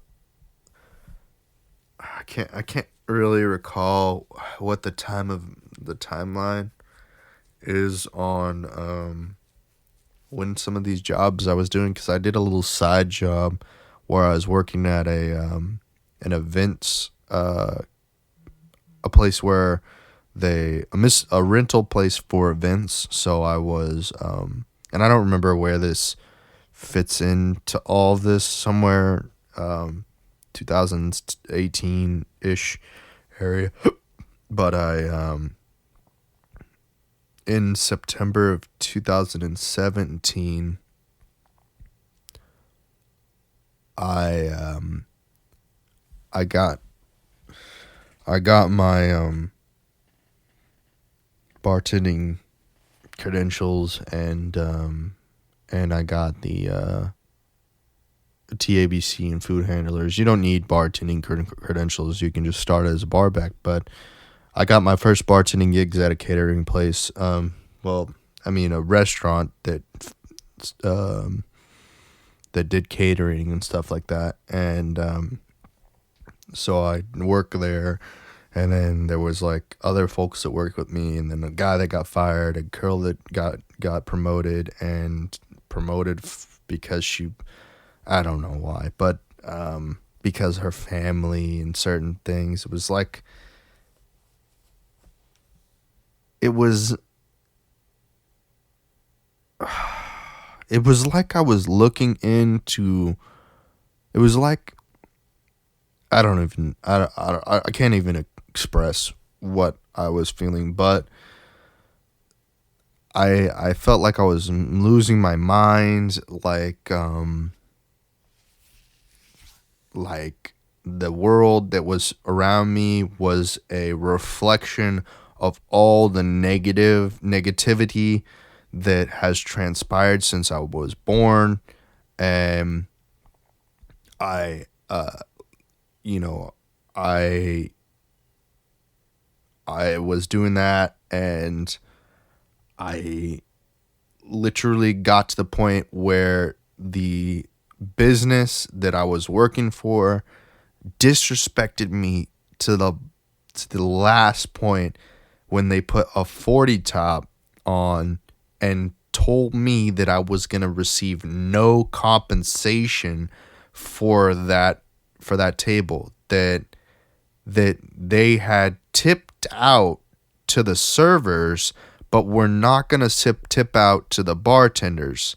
I can't really recall what the timeline is on when some of these jobs I was doing, because I did a little side job where I was working at an events a place where a rental place for events. So I was and I don't remember where this fits into all of this, somewhere 2018 ish area. But I in September of 2017, I I got I got my bartending credentials, and I got the TABC and food handlers. You don't need bartending credentials. You can just start as a bar back. But I got my first bartending gigs at a catering place. Well, I mean a restaurant um, that did catering and stuff like that. And so I worked there. And then there was like other folks that worked with me, and then a guy that got fired, a girl that got promoted, and promoted because I don't know why, but because her family and certain things. It was like it was it was like I was looking into. It was like I don't even I can't even express what I was feeling, but I felt like I was losing my mind, like the world that was around me was a reflection of all the negativity that has transpired since I was born. And I you know I I was doing that, and I literally got to the point where the business that I was working for disrespected me to the last point, when they put a 40 top on and told me that I was going to receive no compensation for that table, that they had tipped out to the servers, but were not going to tip out to the bartenders.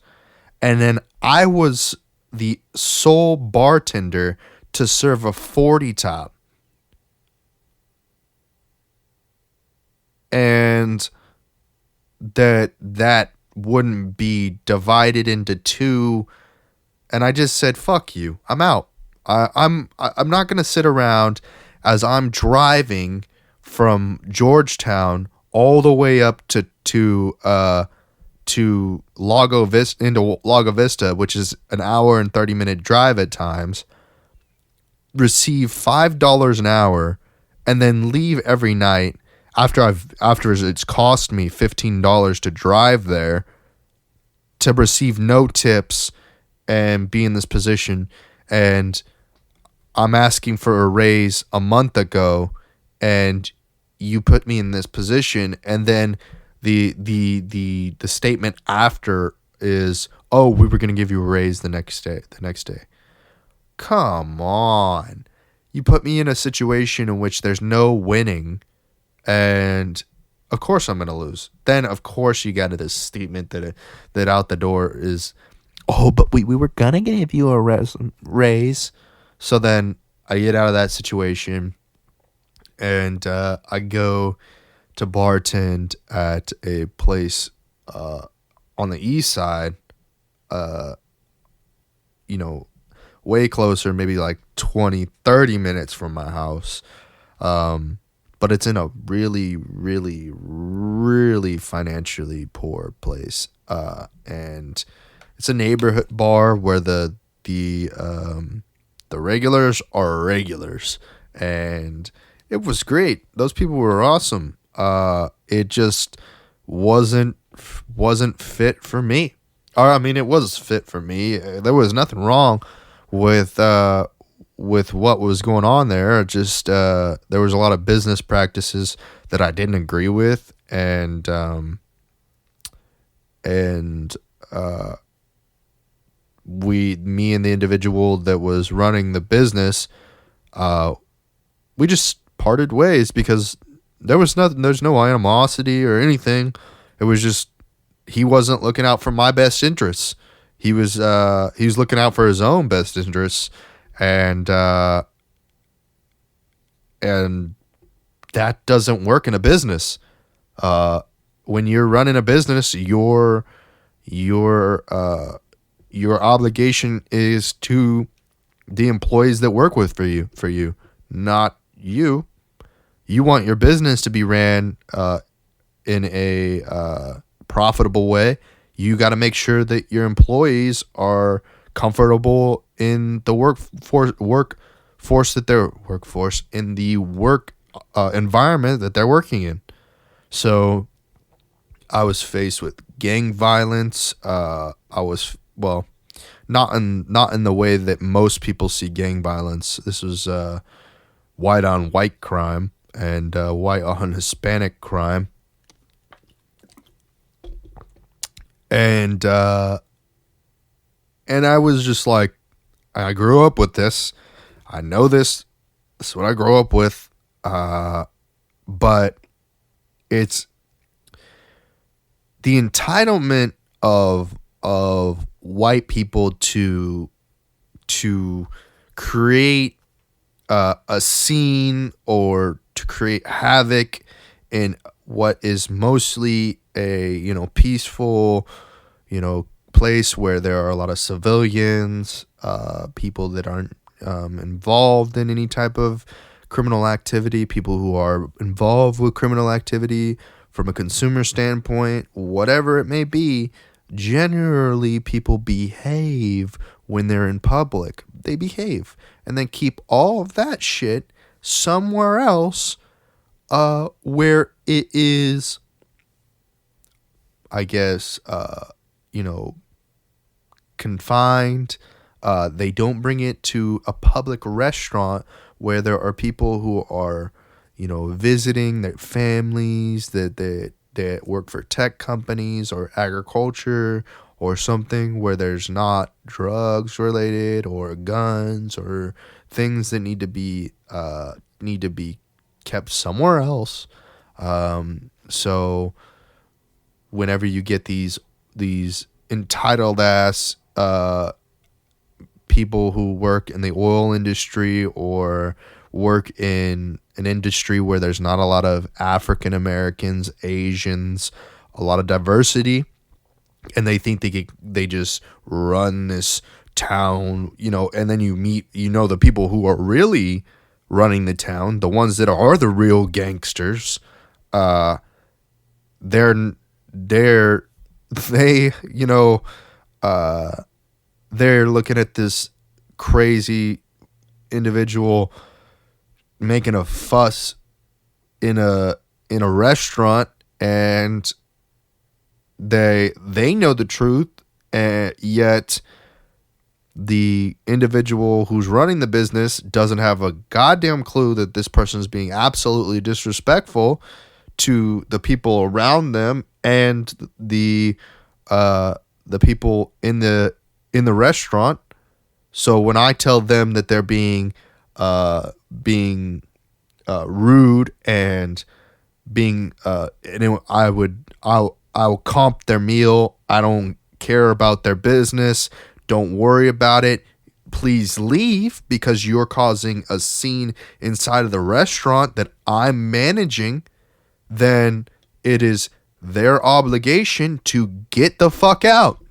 And then I was the sole bartender to serve a 40 top. And that wouldn't be divided into two. And I just said, fuck you, I'm out. I'm not going to sit around as I'm driving from Georgetown all the way up to Lago Vista, into Lago Vista, which is an hour and 30-minute drive at times, receive $5 an hour, and then leave every night after it's cost me $15 to drive there, to receive no tips and be in this position. And I'm asking for a raise a month ago, and you put me in this position, and then the statement after is, oh, we were going to give you a raise the next day. Come on. You put me in a situation in which there's no winning, and of course I'm going to lose. Then of course you got this statement that out the door is, oh, but we were going to give you a raise. So then I get out of that situation, and I go to bartend at a place on the east side, way closer, maybe like 20, 30 minutes from my house. But it's in a really, really, really financially poor place. And it's a neighborhood bar where the regulars are regulars, and it was great. Those people were awesome. It just wasn't fit for me. Or I mean, it was fit for me. There was nothing wrong with what was going on there. Just there was a lot of business practices that I didn't agree with, and me and the individual that was running the business, we just parted ways because there's no animosity or anything. It was just he wasn't looking out for my best interests. He was looking out for his own best interests, and that doesn't work in a business. When you're running a business, your obligation is to the employees that work for you, not you. You want your business to be ran in a profitable way. You got to make sure that your employees are comfortable in the workforce in the work environment that they're working in. So I was faced with gang violence. I was, well, not in the way that most people see gang violence. This was white on white crime and white on Hispanic crime. And I was just like, I grew up with this. I know this. This is what I grew up with. But it's the entitlement of white people to create a scene or to create havoc in what is mostly a peaceful place where there are a lot of civilians, people that aren't involved in any type of criminal activity, people who are involved with criminal activity from a consumer standpoint, whatever it may be. Generally, people behave when they're in public. They behave, and then keep all of that shit somewhere else, where it is, I guess, confined. They don't bring it to a public restaurant where there are people who are, visiting their families that work for tech companies or agriculture or something, where there's not drugs related or guns or things that need to be kept somewhere else. So whenever you get these entitled ass people who work in the oil industry or work in an industry where there's not a lot of African Americans, Asians, a lot of diversity, and they think they just run this town, and then you meet, the people who are really running the town, the ones that are the real gangsters, they're looking at this crazy individual making a fuss in a restaurant, and they know the truth, and yet the individual who's running the business doesn't have a goddamn clue that this person is being absolutely disrespectful to the people around them and the people in the restaurant. So when I tell them that they're being rude and being I will comp their meal. I don't care about their business. Don't worry about it. Please leave because you're causing a scene inside of the restaurant that I'm managing. Then it is their obligation to get the fuck out.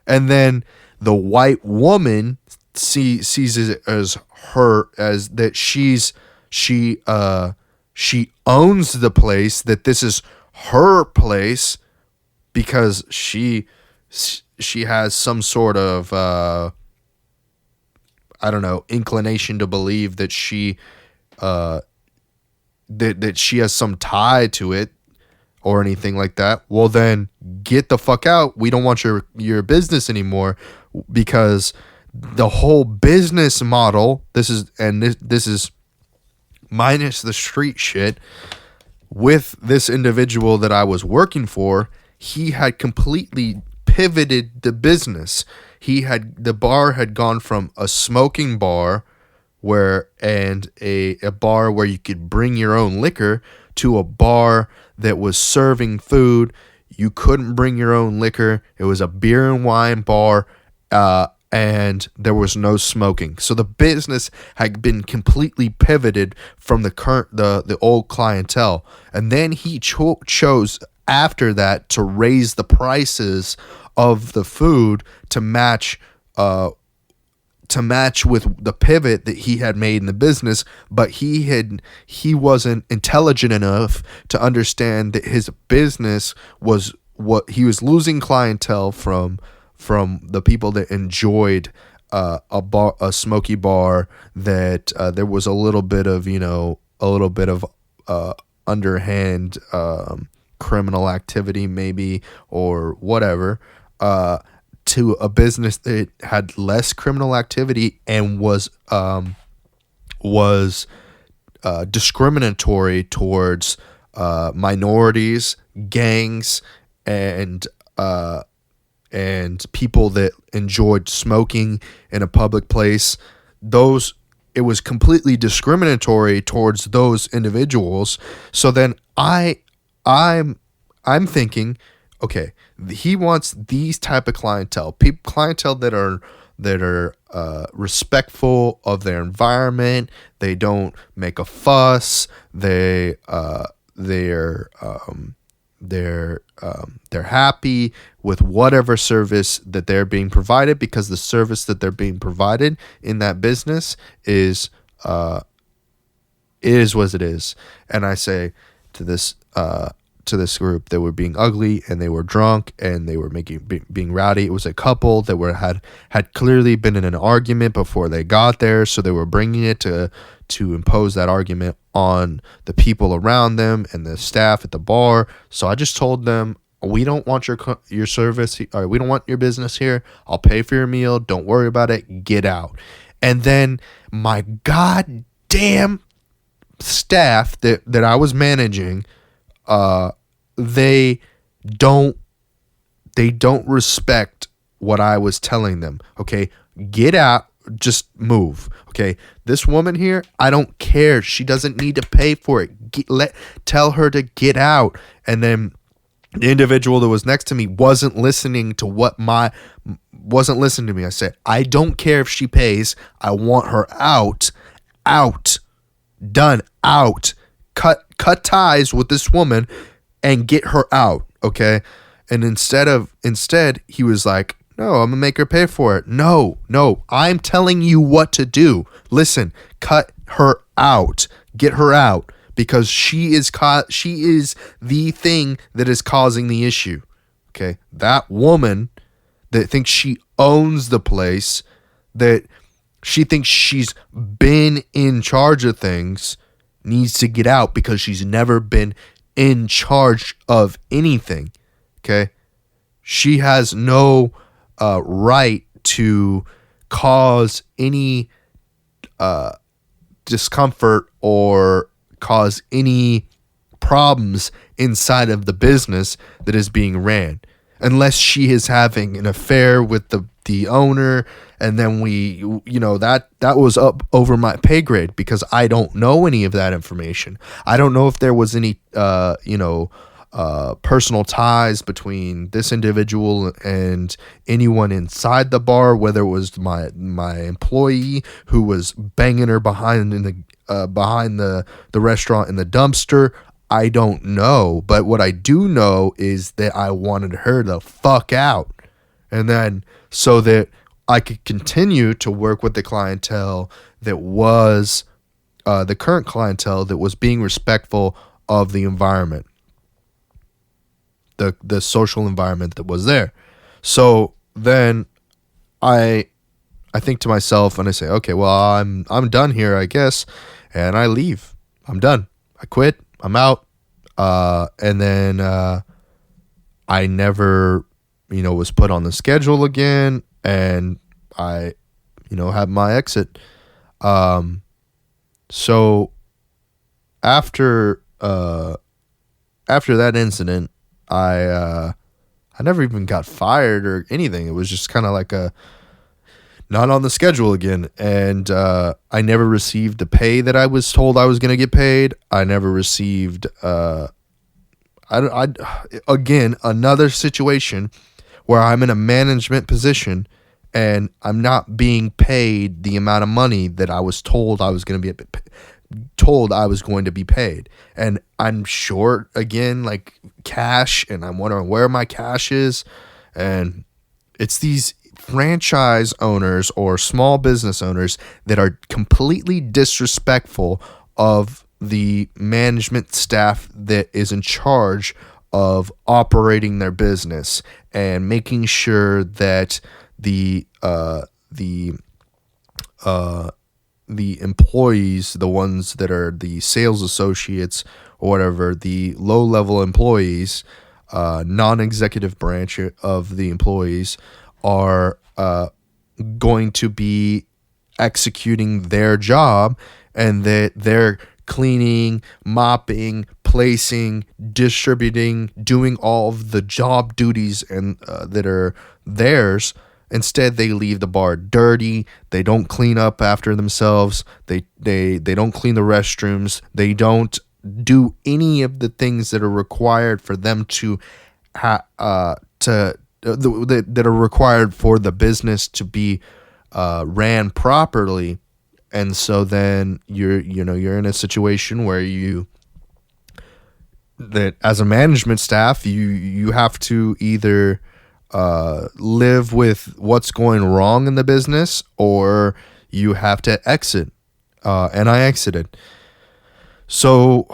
And then the white woman sees it as that she owns the place, that this is her place because she has some sort of inclination to believe that she that she has some tie to it or anything like that. Well, then get the fuck out. We don't want your business anymore, because the whole business model, this is minus the street shit, with this individual that I was working for, he had completely pivoted the business. The bar had gone from a smoking bar and a bar where you could bring your own liquor to a bar that was serving food. You couldn't bring your own liquor. It was a beer and wine bar, and there was no smoking. So the business had been completely pivoted from the old clientele. And then he chose after that to raise the prices of the food to match with the pivot that he had made in the business. But he wasn't intelligent enough to understand that his business was what he was losing clientele from the people that enjoyed a smoky bar, that there was a little bit of underhand criminal activity maybe, or whatever, to a business that had less criminal activity and was discriminatory towards minorities, gangs, and people that enjoyed smoking in a public place. It was completely discriminatory towards those individuals. So then I'm thinking, okay, he wants these type of clientele that are respectful of their environment. They don't make a fuss. They're happy with whatever service that they're being provided, because the service that they're being provided in that business is what it is. And I say to this group, they were being ugly and they were drunk and they were being rowdy. It was a couple that had clearly been in an argument before they got there, so they were bringing it to impose that argument on the people around them and the staff at the bar. So I just told them, we don't want your service, or we don't want your business here. I'll pay for your meal. Don't worry about it. Get out. And then my goddamn staff that I was managing, they don't respect what I was telling them. Okay, get out, just move. Okay, this woman here, I don't care. She doesn't need to pay for it. Tell her to get out. And then the individual that was next to me wasn't listening to me. I said, I don't care if she pays. I want her out, done, out. Cut ties with this woman and get her out, okay? And instead he was like, no, I'm gonna make her pay for it. No, I'm telling you what to do. Listen, cut her out, get her out, because she is the thing that is causing the issue. Okay, that woman that thinks she owns the place, that she thinks she's been in charge of things, needs to get out, because she's never been in charge of anything. Okay, she has no right to cause any discomfort or cause any problems inside of the business that is being ran, unless she is having an affair with the owner. And then that was up over my pay grade, because I don't know any of that information. I don't know if there was any personal ties between this individual and anyone inside the bar, whether it was my employee who was banging her behind the restaurant in the dumpster. I don't know. But what I do know is that I wanted her to fuck out, and then so that I could continue to work with the clientele that was the current clientele that was being respectful of the environment, the social environment that was there. So then I think to myself and I say, okay, well, I'm done here, I guess, and I leave. I'm done. I quit. I'm out. And then I never, was put on the schedule again, and I, had my exit. So after that incident, I never even got fired or anything. It was just kind of like not on the schedule again. And I never received the pay that I was told I was going to get paid. I never received, again, another situation where I'm in a management position and I'm not being paid the amount of money that I was told I was going to be paid. And I'm short again, like cash, and I'm wondering where my cash is. And it's these franchise owners or small business owners that are completely disrespectful of the management staff that is in charge of operating their business and making sure that the employees, the ones that are the sales associates or whatever, the low-level employees, non-executive branch of the employees, are going to be executing their job, and that they're cleaning, mopping, placing, distributing, doing all of the job duties and that are theirs. Instead, they leave the bar dirty. They don't clean up after themselves. They don't clean the restrooms. They don't do any of the things that are required for them that are required for the business to be ran properly. And so then you're in a situation where that as a management staff, you have to either live with what's going wrong in the business, or you have to exit. And I exited. So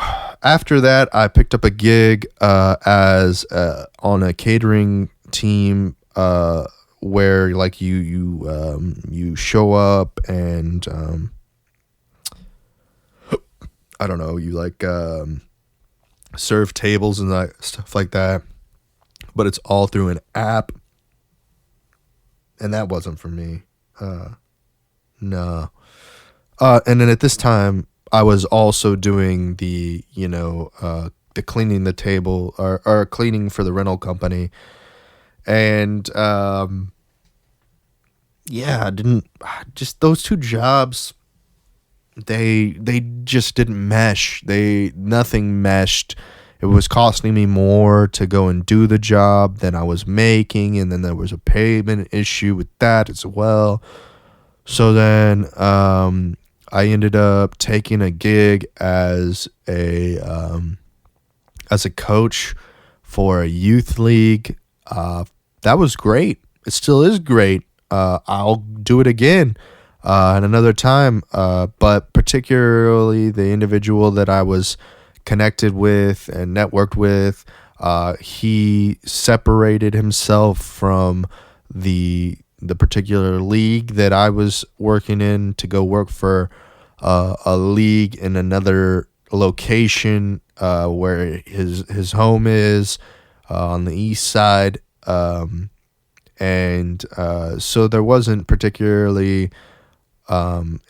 after that, I picked up a gig as on a catering team, where like you show up and I don't know, you like serve tables and that stuff like that, but it's all through an app, and that wasn't for me. No. And then at this time, I was also doing the cleaning the table or cleaning for the rental company. And, those two jobs, they just didn't mesh. Nothing meshed. It was costing me more to go and do the job than I was making. And then there was a payment issue with that as well. So then, I ended up taking a gig as a coach for a youth league. That was great. It still is great. I'll do it again at another time. But particularly the individual that I was connected with and networked with, he separated himself from the particular league that I was working in to go work for a league in another location where his home is on the east side. And so there wasn't particularly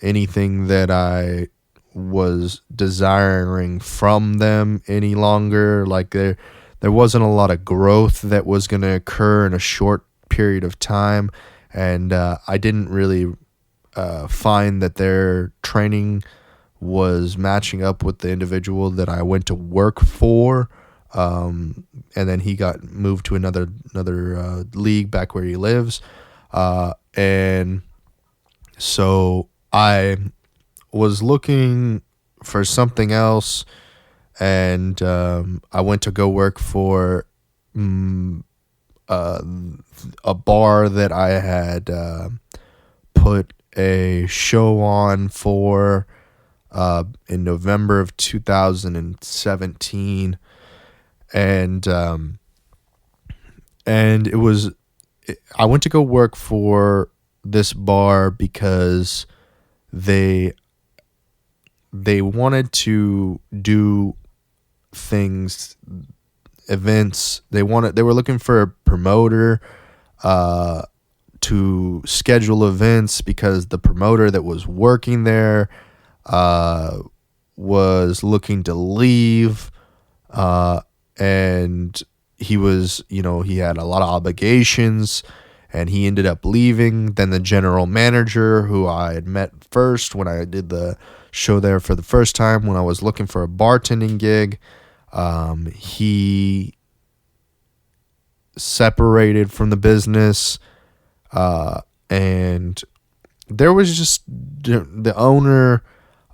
anything that I was desiring from them any longer. Like there wasn't a lot of growth that was going to occur in a short period of time, and I didn't really find that their training was matching up with the individual that I went to work for. And then he got moved to another league back where he lives, and so I was looking for something else, and I went to go work for a bar that I had put a show on for in November of 2017, and it was I went to go work for this bar because they wanted to do events. They were looking for a promoter to schedule events, because the promoter that was working there was looking to leave, and he had a lot of obligations, and he ended up leaving. Then the general manager, who I had met first when I did the show there for the first time, when I was looking for a bartending gig, he separated from the business, and there was just the owner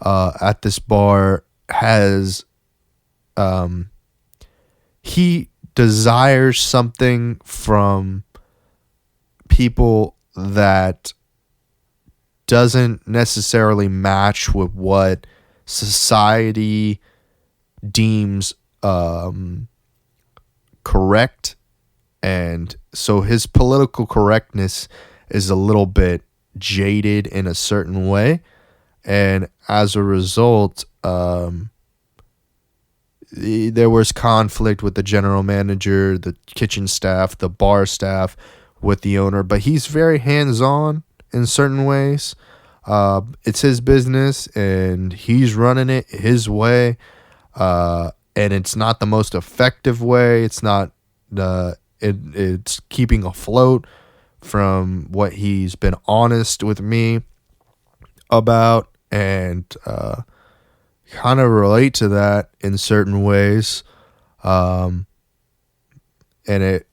at this bar has he desires something from people that doesn't necessarily match with what society deems correct. And so his political correctness is a little bit jaded in a certain way, and as a result, there was conflict with the general manager, the kitchen staff, the bar staff, with the owner. But he's very hands-on in certain ways. It's his business, and he's running it his way, and it's not the most effective way. It's not it's keeping afloat, from what he's been honest with me about, and kind of relate to that in certain ways, and it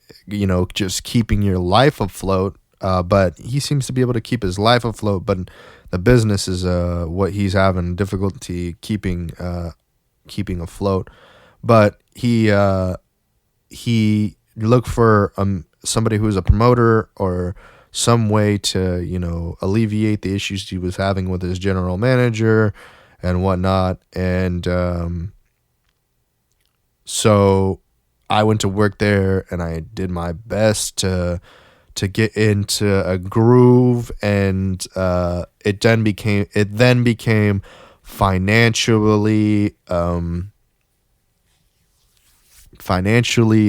just keeping your life afloat, but he seems to be able to keep his life afloat, but the business is what he's having difficulty keeping afloat. But he looked for somebody who's a promoter, or some way to alleviate the issues he was having with his general manager and whatnot. And so I went to work there, and I did my best to get into a groove, and it then became financially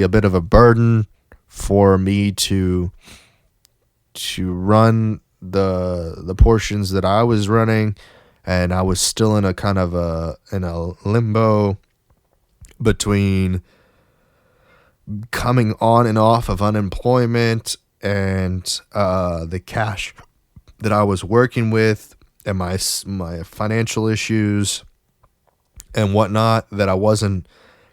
a bit of a burden for me to run the portions that I was running, and I was still in a kind of a limbo between coming on and off of unemployment, and the cash that I was working with, and my financial issues and whatnot, that I wasn't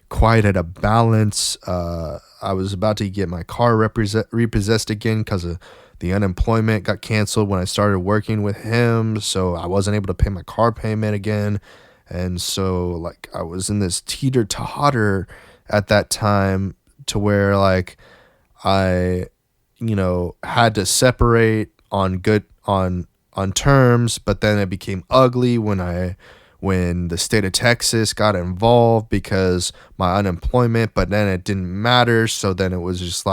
quite at a balance. I was about to get my car repossessed again because of the unemployment got canceled when I started working with him, so I wasn't able to pay my car payment again. And so I was in this teeter-totter at that time, to where I had to separate on terms, but then it became ugly when the state of Texas got involved because my unemployment, but then it didn't matter. So then it was just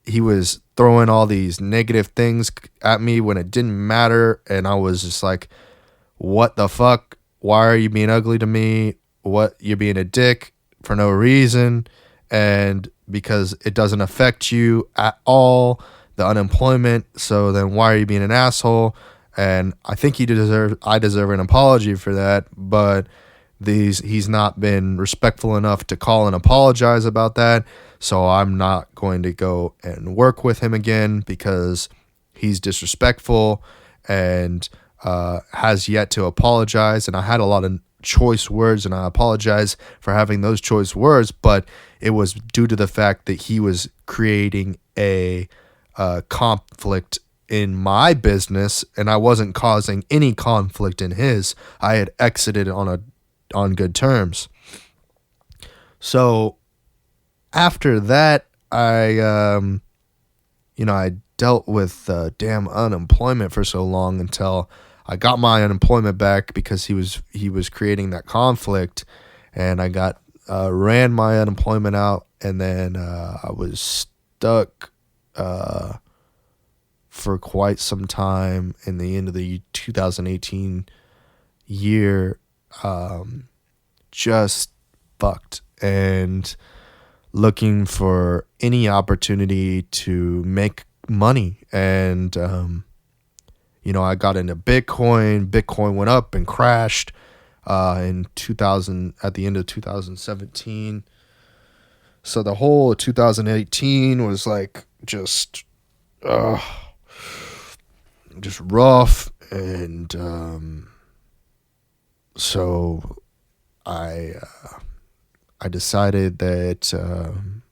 he was throwing all these negative things at me when it didn't matter. And I was just like, what the fuck? Why are you being ugly to me? What? You're being a dick for no reason. And because it doesn't affect you at all, the unemployment. So then why are you being an asshole? And I think I deserve an apology for that, but he's not been respectful enough to call and apologize about that. So I'm not going to go and work with him again because he's disrespectful and has yet to apologize. And I had a lot of choice words, and I apologize for having those choice words, but it was due to the fact that he was creating a conflict in my business, and I wasn't causing any conflict in his. I had exited on good terms. So after that, I dealt with damn unemployment for so long until I got my unemployment back because he was creating that conflict, and I ran my unemployment out, and then I was stuck for quite some time in the end of the 2018 year, just fucked and looking for any opportunity to make money. And I got into Bitcoin. Bitcoin went up and crashed in 2000 at the end of 2017. So the whole 2018 was like just rough, and so I decided that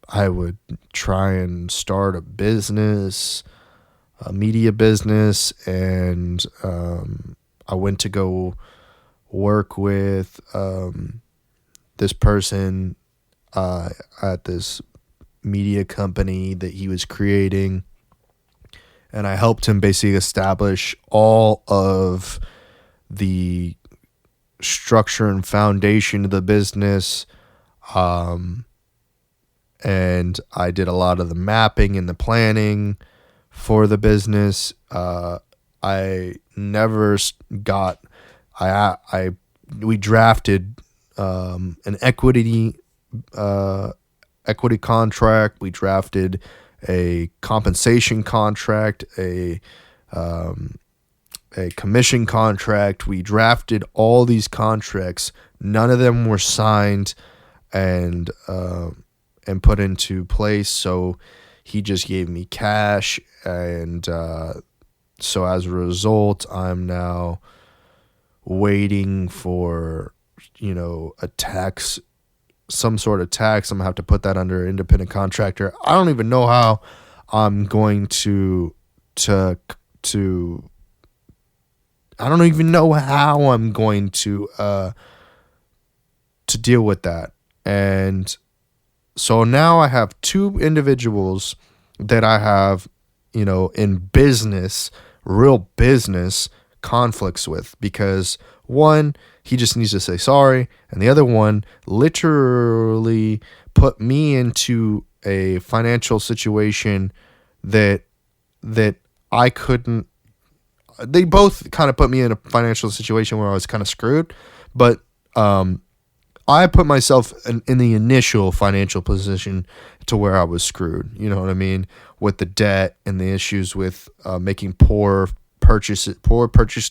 I would try and start a business, a media business, and I went to go work with this person at this media company that he was creating, and I helped him basically establish all of the structure and foundation of the business, and I did a lot of the mapping and the planning for the business. We drafted an equity contract. We drafted a compensation contract, a commission contract. We drafted all these contracts. None of them were signed and put into place. So he just gave me cash, and so as a result, I'm now waiting for some sort of tax. I'm gonna have to put that under independent contractor. I don't even know how I'm going to I don't even know how I'm going to deal with that. And so now I have two individuals that I have, in business, real business conflicts with, because one, he just needs to say sorry, and the other one literally put me into a financial situation that I couldn't. They both kind of put me in a financial situation where I was kind of screwed, but I put myself in the initial financial position to where I was screwed. You know what I mean? With the debt and the issues with making poor purchase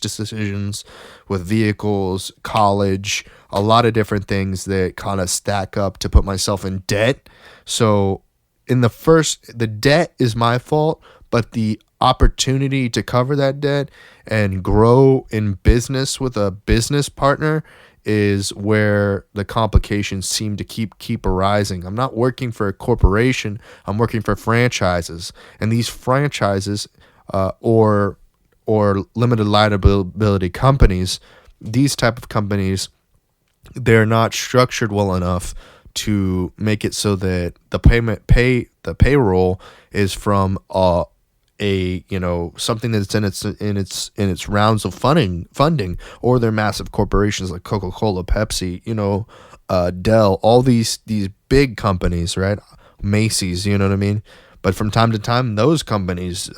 decisions with vehicles, college, a lot of different things that kind of stack up to put myself in debt. So the debt is my fault, but the opportunity to cover that debt and grow in business with a business partner is where the complications seem to keep arising. I'm not working for a corporation. I'm working for franchises, and these franchises or limited liability companies, these type of companies, they're not structured well enough to make it so that the payroll is from something that's in its rounds of funding, or they're massive corporations like Coca-Cola, Pepsi, Dell, all these big companies, right? Macy's, you know what I mean? But from time to time, those companies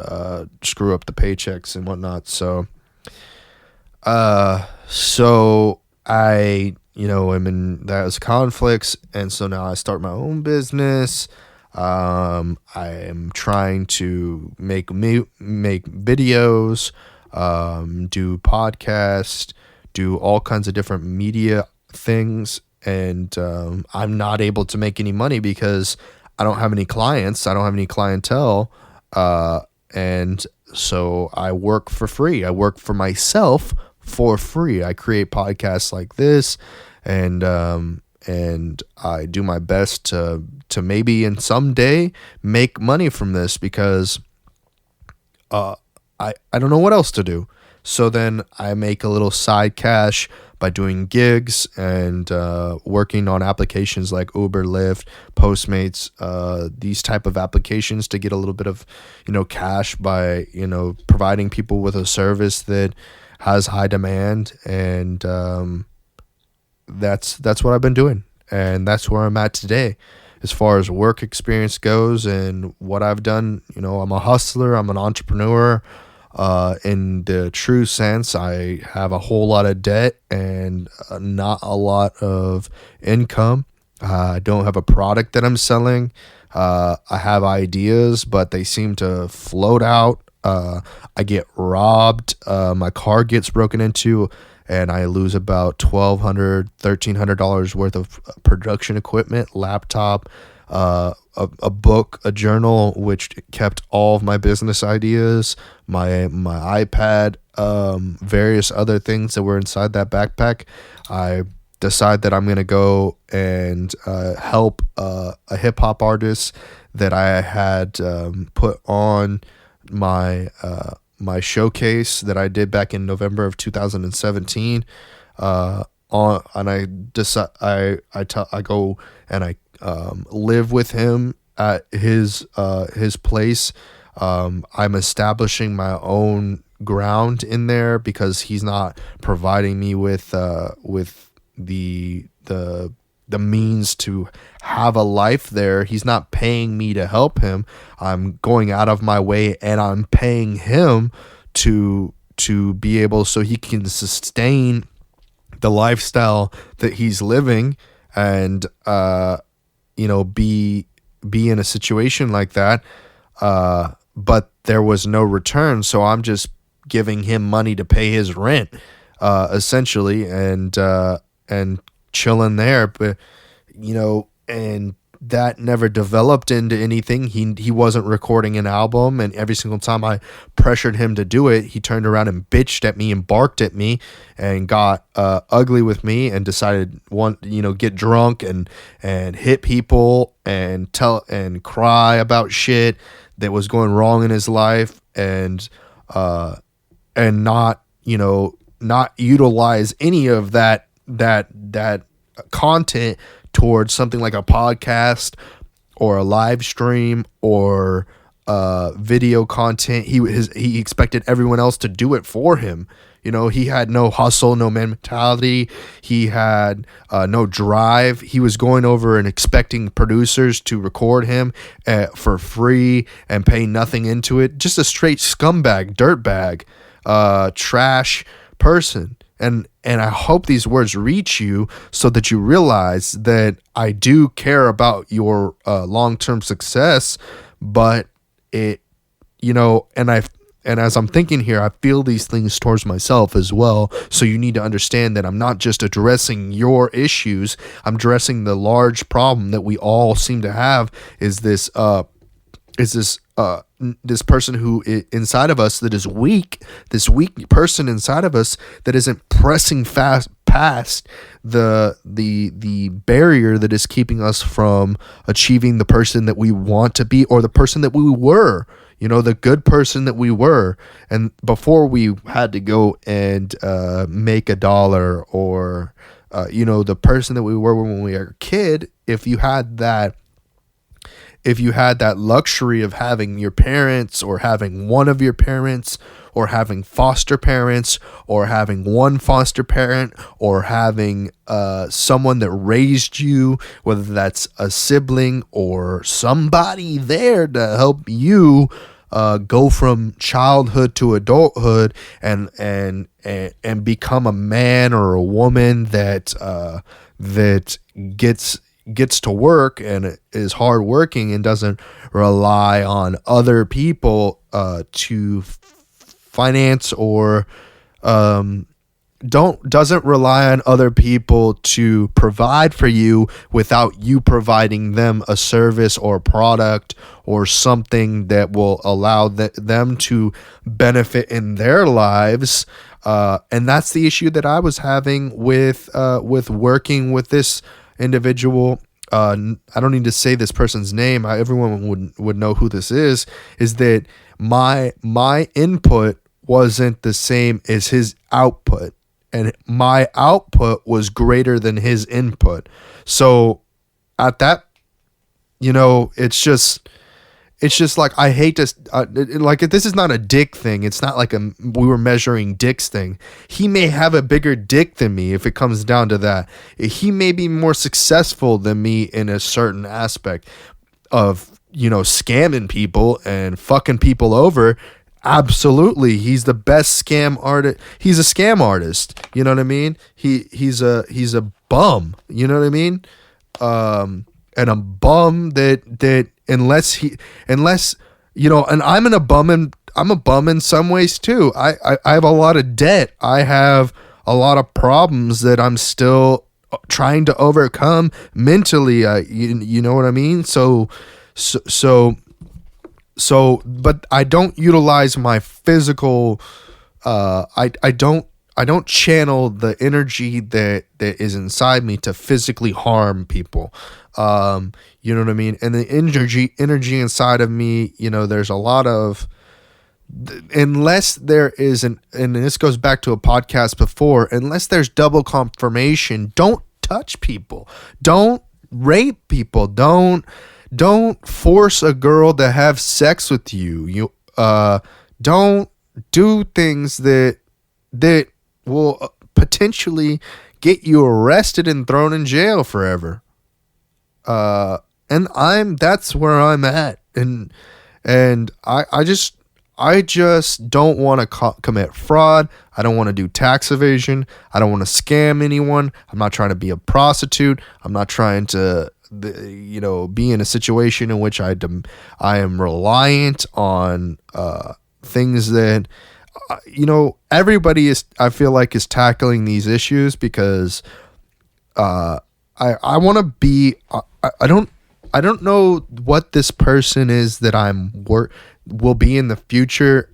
screw up the paychecks and whatnot. So I am in those conflicts, and so now I start my own business. I'm trying to make videos, do podcasts, do all kinds of different media things, and I'm not able to make any money because I don't have any clients. I don't have any clientele, and so I work for free. I work for myself for free. I create podcasts like this, and I do my best to maybe in someday make money from this, because I don't know what else to do. So then I make a little side cash by doing gigs and working on applications like Uber, Lyft, Postmates, these type of applications to get a little bit of, cash by, providing people with a service that has high demand. And that's what I've been doing. And that's where I'm at today. As far as work experience goes and what I've done, I'm a hustler, I'm an entrepreneur. In the true sense, I have a whole lot of debt and not a lot of income. I don't have a product that I'm selling. I have ideas, but they seem to float out. I get robbed. My car gets broken into, and I lose about $1,200, $1,300 worth of production equipment, laptop, a book, a journal, which kept all of my business ideas, my iPad, various other things that were inside that backpack. I decide that I'm going to go and help a hip hop artist that I had put on my my showcase that I did back in November of 2017. And I decide I go and I live with him at his place. I'm establishing my own ground in there because he's not providing me with the means to have a life there. He's not paying me to help him. I'm going out of my way and I'm paying him to be able so he can sustain the lifestyle that he's living and be in a situation like that. But there was no return, so I'm just giving him money to pay his rent, essentially, and chilling there. But and that never developed into anything. He wasn't recording an album, and every single time I pressured him to do it, he turned around and bitched at me and barked at me and got ugly with me and decided get drunk and hit people and cry about shit that was going wrong in his life, and not utilize any of that content towards something like a podcast or a live stream or video content. He expected everyone else to do it for him. He had no hustle, no mentality. He had no drive. He was going over and expecting producers to record him for free and pay nothing into it. Just a straight scumbag, dirtbag, trash person. And I hope these words reach you so that you realize that I do care about your long-term success, but and as I'm thinking here, I feel these things towards myself as well. So you need to understand that I'm not just addressing your issues. I'm addressing the large problem that we all seem to have is this person who inside of us that is weak, this weak person inside of us that isn't pressing fast past the barrier that is keeping us from achieving the person that we want to be, or the person that we were, the good person that we were. And before we had to go and make a dollar, or the person that we were when we were a kid, if you had that luxury of having your parents, or having one of your parents, or having foster parents, or having one foster parent, or having someone that raised you, whether that's a sibling or somebody there to help you go from childhood to adulthood and become a man or a woman that gets gets to work and is hardworking and doesn't rely on other people to finance or doesn't rely on other people to provide for you without you providing them a service or product or something that will allow them to benefit in their lives. And that's the issue that I was having with working with this individual. I don't need to say this person's name. Everyone would know who this is that my input wasn't the same as his output, and my output was greater than his input. So at that, it's just like, I hate to, like, this is not a dick thing. It's not like we were measuring dicks thing. He may have a bigger dick than me if it comes down to that. He may be more successful than me in a certain aspect of, scamming people and fucking people over. Absolutely, he's the best scam artist. He's a scam artist. You know what I mean? He's a bum. You know what I mean? And a bum that unless and I'm a bum in some ways too. I have a lot of debt. I have a lot of problems that I'm still trying to overcome mentally. You know what I mean? So, but I don't utilize my physical. I don't channel the energy that is inside me to physically harm people. You know what I mean? And the energy inside of me, there's a lot of, unless there is and this goes back to a podcast before, unless there's double confirmation, don't touch people. Don't rape people. Don't force a girl to have sex with you. Don't do things that will potentially get you arrested and thrown in jail forever. And that's where I'm at. And I just don't want to commit fraud. I don't want to do tax evasion. I don't want to scam anyone. I'm not trying to be a prostitute. I'm not trying to, be in a situation in which I am reliant on, things that, everybody I feel like is tackling these issues because, I want to be, I don't know what this person is that will be in the future.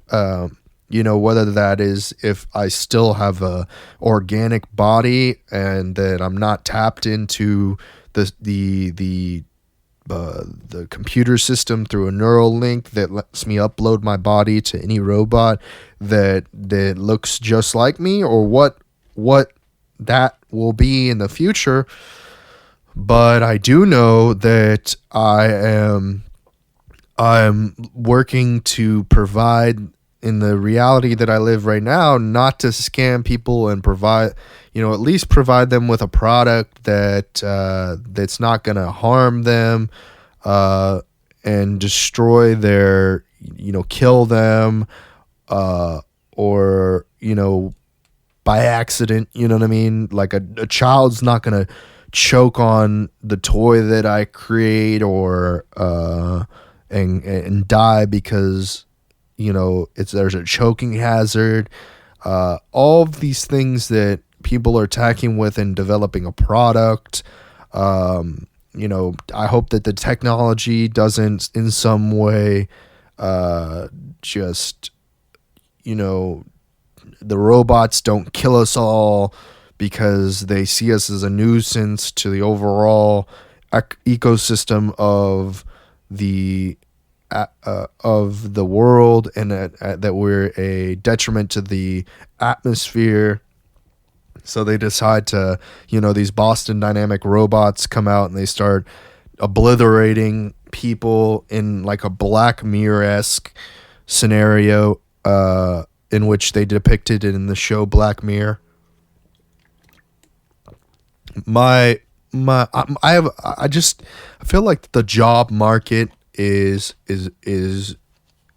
Whether that is if I still have a organic body and that I'm not tapped into the computer system through a neural link that lets me upload my body to any robot that looks just like me, or what that will be in the future. But I do know that I'm working to provide, in the reality that I live right now, not to scam people and provide, at least provide them with a product that's not going to harm them and destroy their, kill them or, by accident, you know what I mean? Like a child's not going to choke on the toy that I create or and die because there's a choking hazard. All of these things that people are attacking with and developing a product. I hope that the technology doesn't in some way just the robots don't kill us all because they see us as a nuisance to the overall ecosystem of the world, and that we're a detriment to the atmosphere. So they decide to, these Boston Dynamic robots come out and they start obliterating people in like a Black Mirror-esque scenario in which they depicted it in the show Black Mirror. I feel like the job market is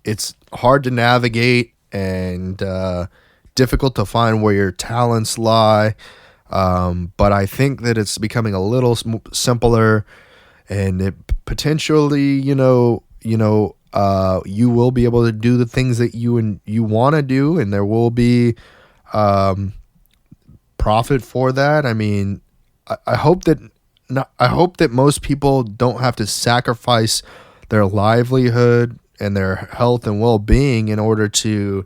it's hard to navigate and difficult to find where your talents lie. But I think that it's becoming a little simpler, and it potentially, you will be able to do the things that you want to do, and there will be um, profit for that. I mean, I hope that I hope that most people don't have to sacrifice their livelihood and their health and well-being in order to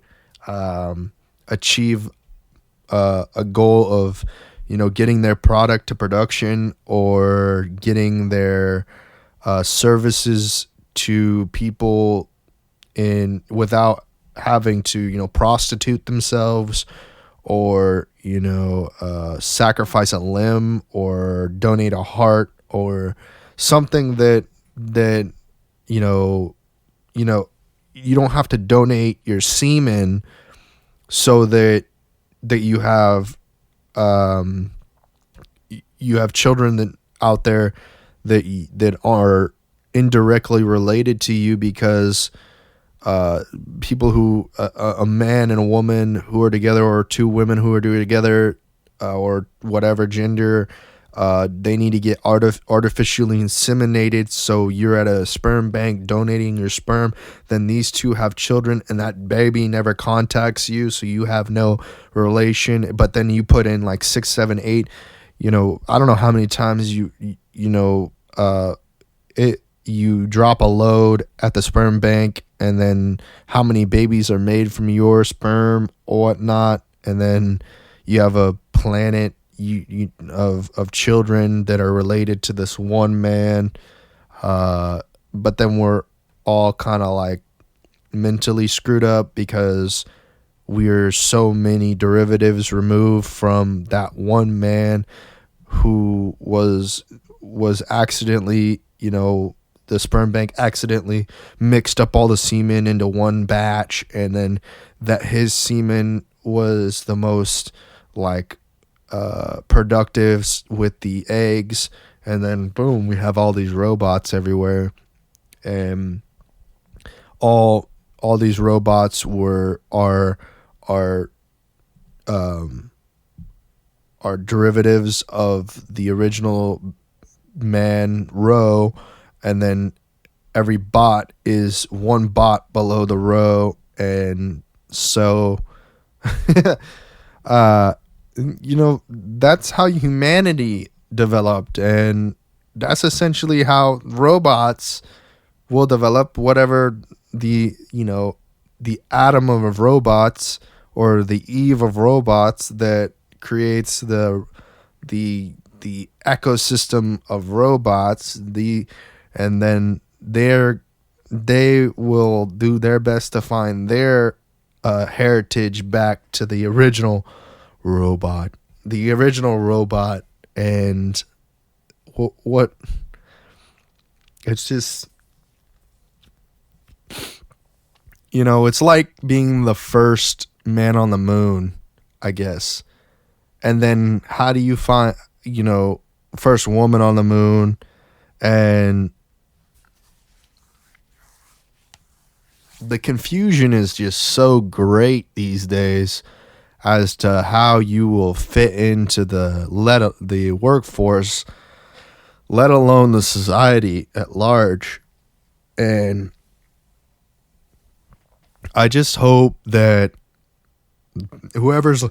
achieve a goal of getting their product to production, or getting their services to people in without having to prostitute themselves, or sacrifice a limb, or donate a heart, or something that you know you know you don't have to donate your semen, so that you have children that out there that are indirectly related to you, because people who a man and a woman who are together, or two women who are together, or whatever gender, they need to get artificially inseminated. So you're at a sperm bank donating your sperm, then these two have children, and that baby never contacts you, so you have no relation. But then you put in like 6, 7, 8, I don't know how many times you drop a load at the sperm bank, and then how many babies are made from your sperm or whatnot, and then you have a planet of children that are related to this one man, but then we're all kind of like mentally screwed up, because we're so many derivatives removed from that one man who was accidentally, the sperm bank accidentally mixed up all the semen into one batch, and then that his semen was the most like productive with the eggs, and then boom, we have all these robots everywhere, and all these robots are derivatives of the original man row, and then every bot is one bot below the row, and so that's how humanity developed, and that's essentially how robots will develop. Whatever the atom of robots, or the eve of robots that creates the ecosystem of robots, and then they will do their best to find their heritage back to the original robot. And what it's just, it's like being the first man on the moon, I guess. And then how do you find, first woman on the moon? And the confusion is just so great these days as to how you will fit into the workforce, let alone the society at large. And I just hope that whoever's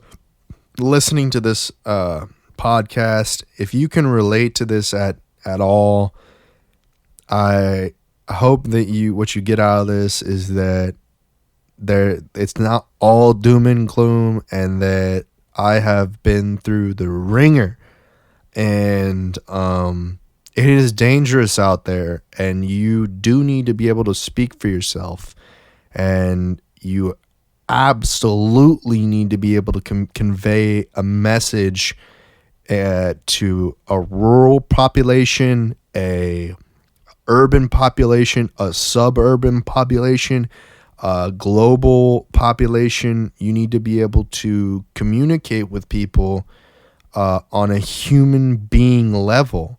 listening to this podcast, if you can relate to this at all, I hope that what you get out of this is that it's not all doom and gloom, and that I have been through the ringer, and it is dangerous out there, and you do need to be able to speak for yourself, and you absolutely need to be able to convey a message to a rural population, a urban population, a suburban population, a global population. You need to be able to communicate with people on a human being level,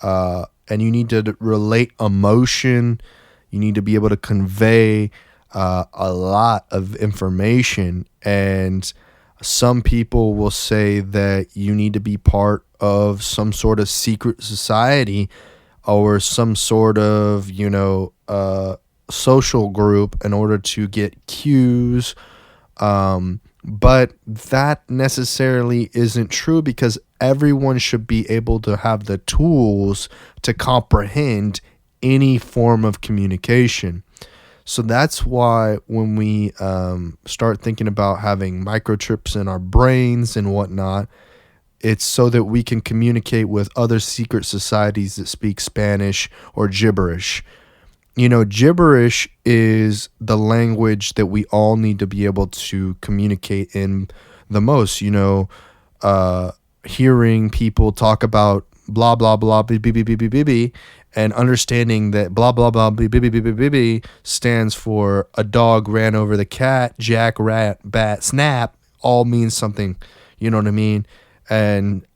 and you need to relate emotion. You need to be able to convey a lot of information, and Some people will say that you need to be part of some sort of secret society or some sort of, social group in order to get cues. But that necessarily isn't true, because everyone should be able to have the tools to comprehend any form of communication. So that's why when we start thinking about having microchips in our brains and whatnot, it's so that we can communicate with other secret societies that speak Spanish or gibberish. Gibberish is the language that we all need to be able to communicate in the most. Hearing people talk about blah, blah, blah, beep, beep, beep, beep, beep, beep, and understanding that blah, blah, blah, beep, beep, beep, beep, beep, beep stands for a dog ran over the cat, jack, rat, bat, snap, all means something. You know what I mean? And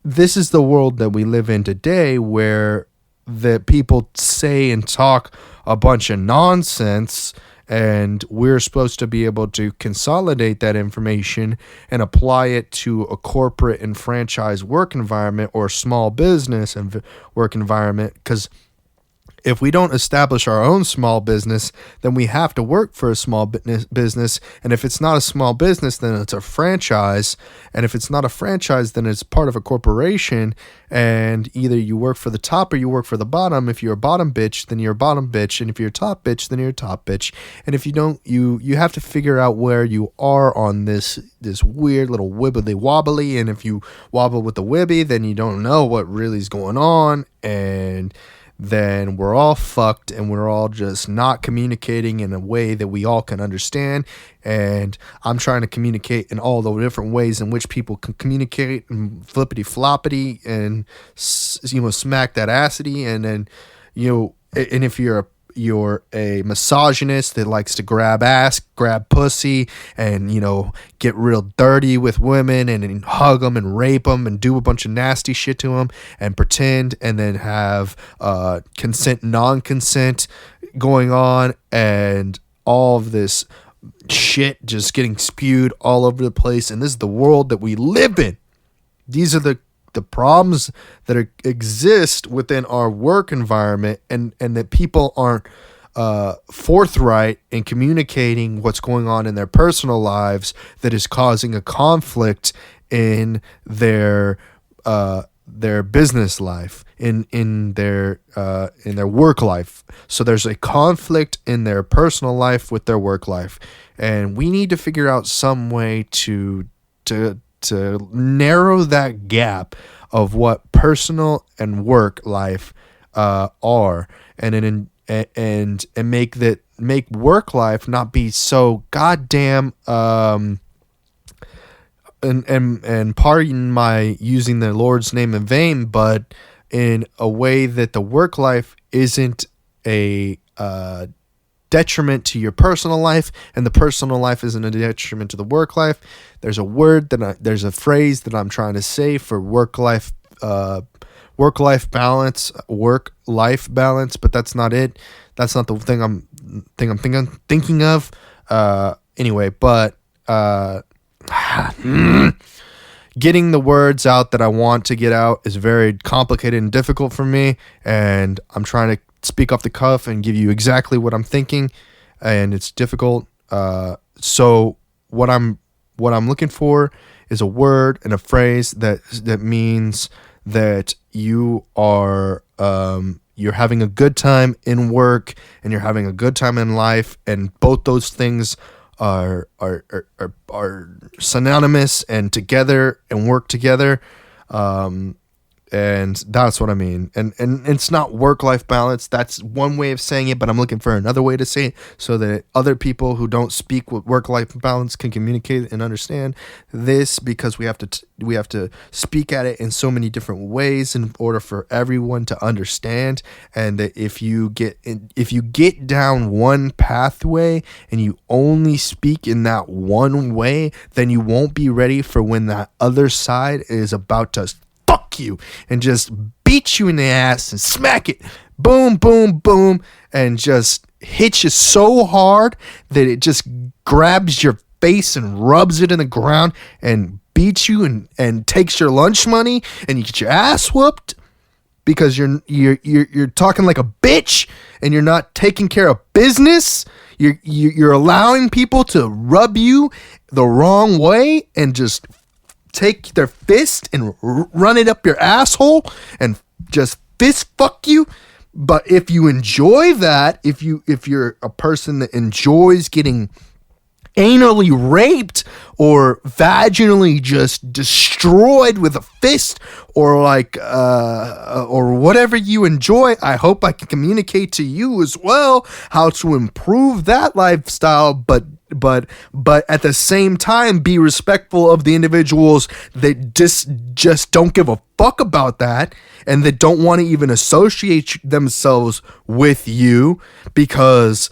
this is the world that we live in today, where that people say and talk a bunch of nonsense, and we're supposed to be able to consolidate that information and apply it to a corporate and franchise work environment or small business and work environment. Because if we don't establish our own small business, then we have to work for a small business. And if it's not a small business, then it's a franchise. And if it's not a franchise, then it's part of a corporation. And either you work for the top or you work for the bottom. If you're a bottom bitch, then you're a bottom bitch. And if you're a top bitch, then you're a top bitch. And if you don't, you have to figure out where you are on this weird little wibbly wobbly. And if you wobble with the wibby, then you don't know what really is going on. And then we're all fucked, and we're all just not communicating in a way that we all can understand. And I'm trying to communicate in all the different ways in which people can communicate, and flippity floppity, and smack that acidity. And then and if you're a misogynist that likes to grab ass, grab pussy, and get real dirty with women, and hug them and rape them and do a bunch of nasty shit to them and pretend, and then have consent, non-consent going on, and all of this shit just getting spewed all over the place. And this is the world that we live in. These are the problems that exist within our work environment, and that people aren't forthright in communicating what's going on in their personal lives that is causing a conflict in their business life, in their work life. So there's a conflict in their personal life with their work life, and we need to figure out some way to narrow that gap of what personal and work life are, and make work life not be so goddamn and pardon my using the Lord's name in vain, but in a way that the work life isn't a detriment to your personal life, and the personal life isn't a detriment to the work life. There's a phrase that I'm trying to say for work life balance, but that's not it. That's not the thing I'm thinking of. Anyway, but getting the words out that I want to get out is very complicated and difficult for me, and I'm trying to speak off the cuff and give you exactly what I'm thinking, and it's difficult. So what I'm looking for is a word and a phrase that means that you are you're having a good time in work, and you're having a good time in life, and both those things are synonymous and together and work together. And that's what I mean. And it's not work-life balance. That's one way of saying it, but I'm looking for another way to say it so that other people who don't speak with work-life balance can communicate and understand this, because we have to speak at it in so many different ways in order for everyone to understand. And that if you get down one pathway and you only speak in that one way, then you won't be ready for when that other side is about to fuck you and just beat you in the ass and smack it, boom, boom, boom, and just hit you so hard that it just grabs your face and rubs it in the ground and beats you and takes your lunch money, and you get your ass whooped because you're talking like a bitch and you're not taking care of business. You're allowing people to rub you the wrong way and just take their fist and run it up your asshole and just fist fuck you. But if you enjoy that, if you're a person that enjoys getting anally raped or vaginally just destroyed with a fist, or like or whatever you enjoy, I hope I can communicate to you as well how to improve that lifestyle, but at the same time be respectful of the individuals that just don't give a fuck about that and that don't want to even associate themselves with you because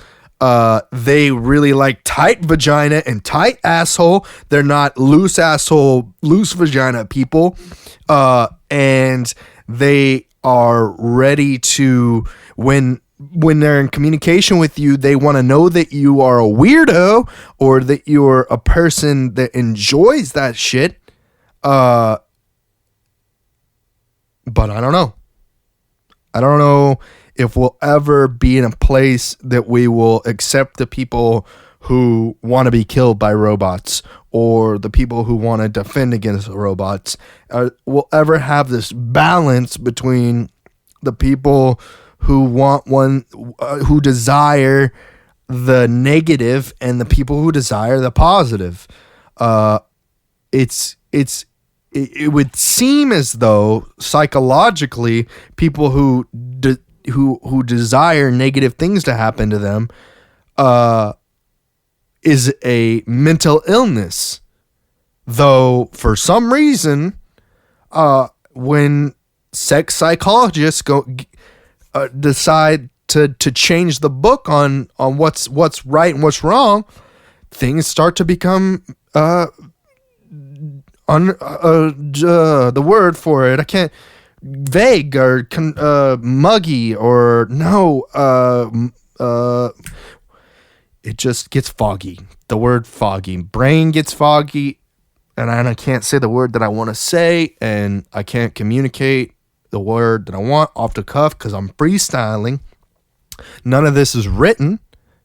they really like tight vagina and tight asshole. They're not loose asshole, loose vagina people. And they are ready to, when they're in communication with you, they want to know that you are a weirdo or that you're a person that enjoys that shit. But I don't know. I don't know if we'll ever be in a place that we will accept the people who want to be killed by robots or the people who want to defend against robots. We'll ever have this balance between the people who who desire the negative and the people who desire the positive. It would seem as though psychologically people who desire negative things to happen to them is a mental illness. Though for some reason, when sex psychologists decide to change the book on what's right and what's wrong, things start to become the word for it, I can't, vague or muggy or no, it just gets foggy. The word foggy, brain gets foggy, and I can't say the word that I want to say, and I can't communicate the word that I want off the cuff because I'm freestyling. None of this is written,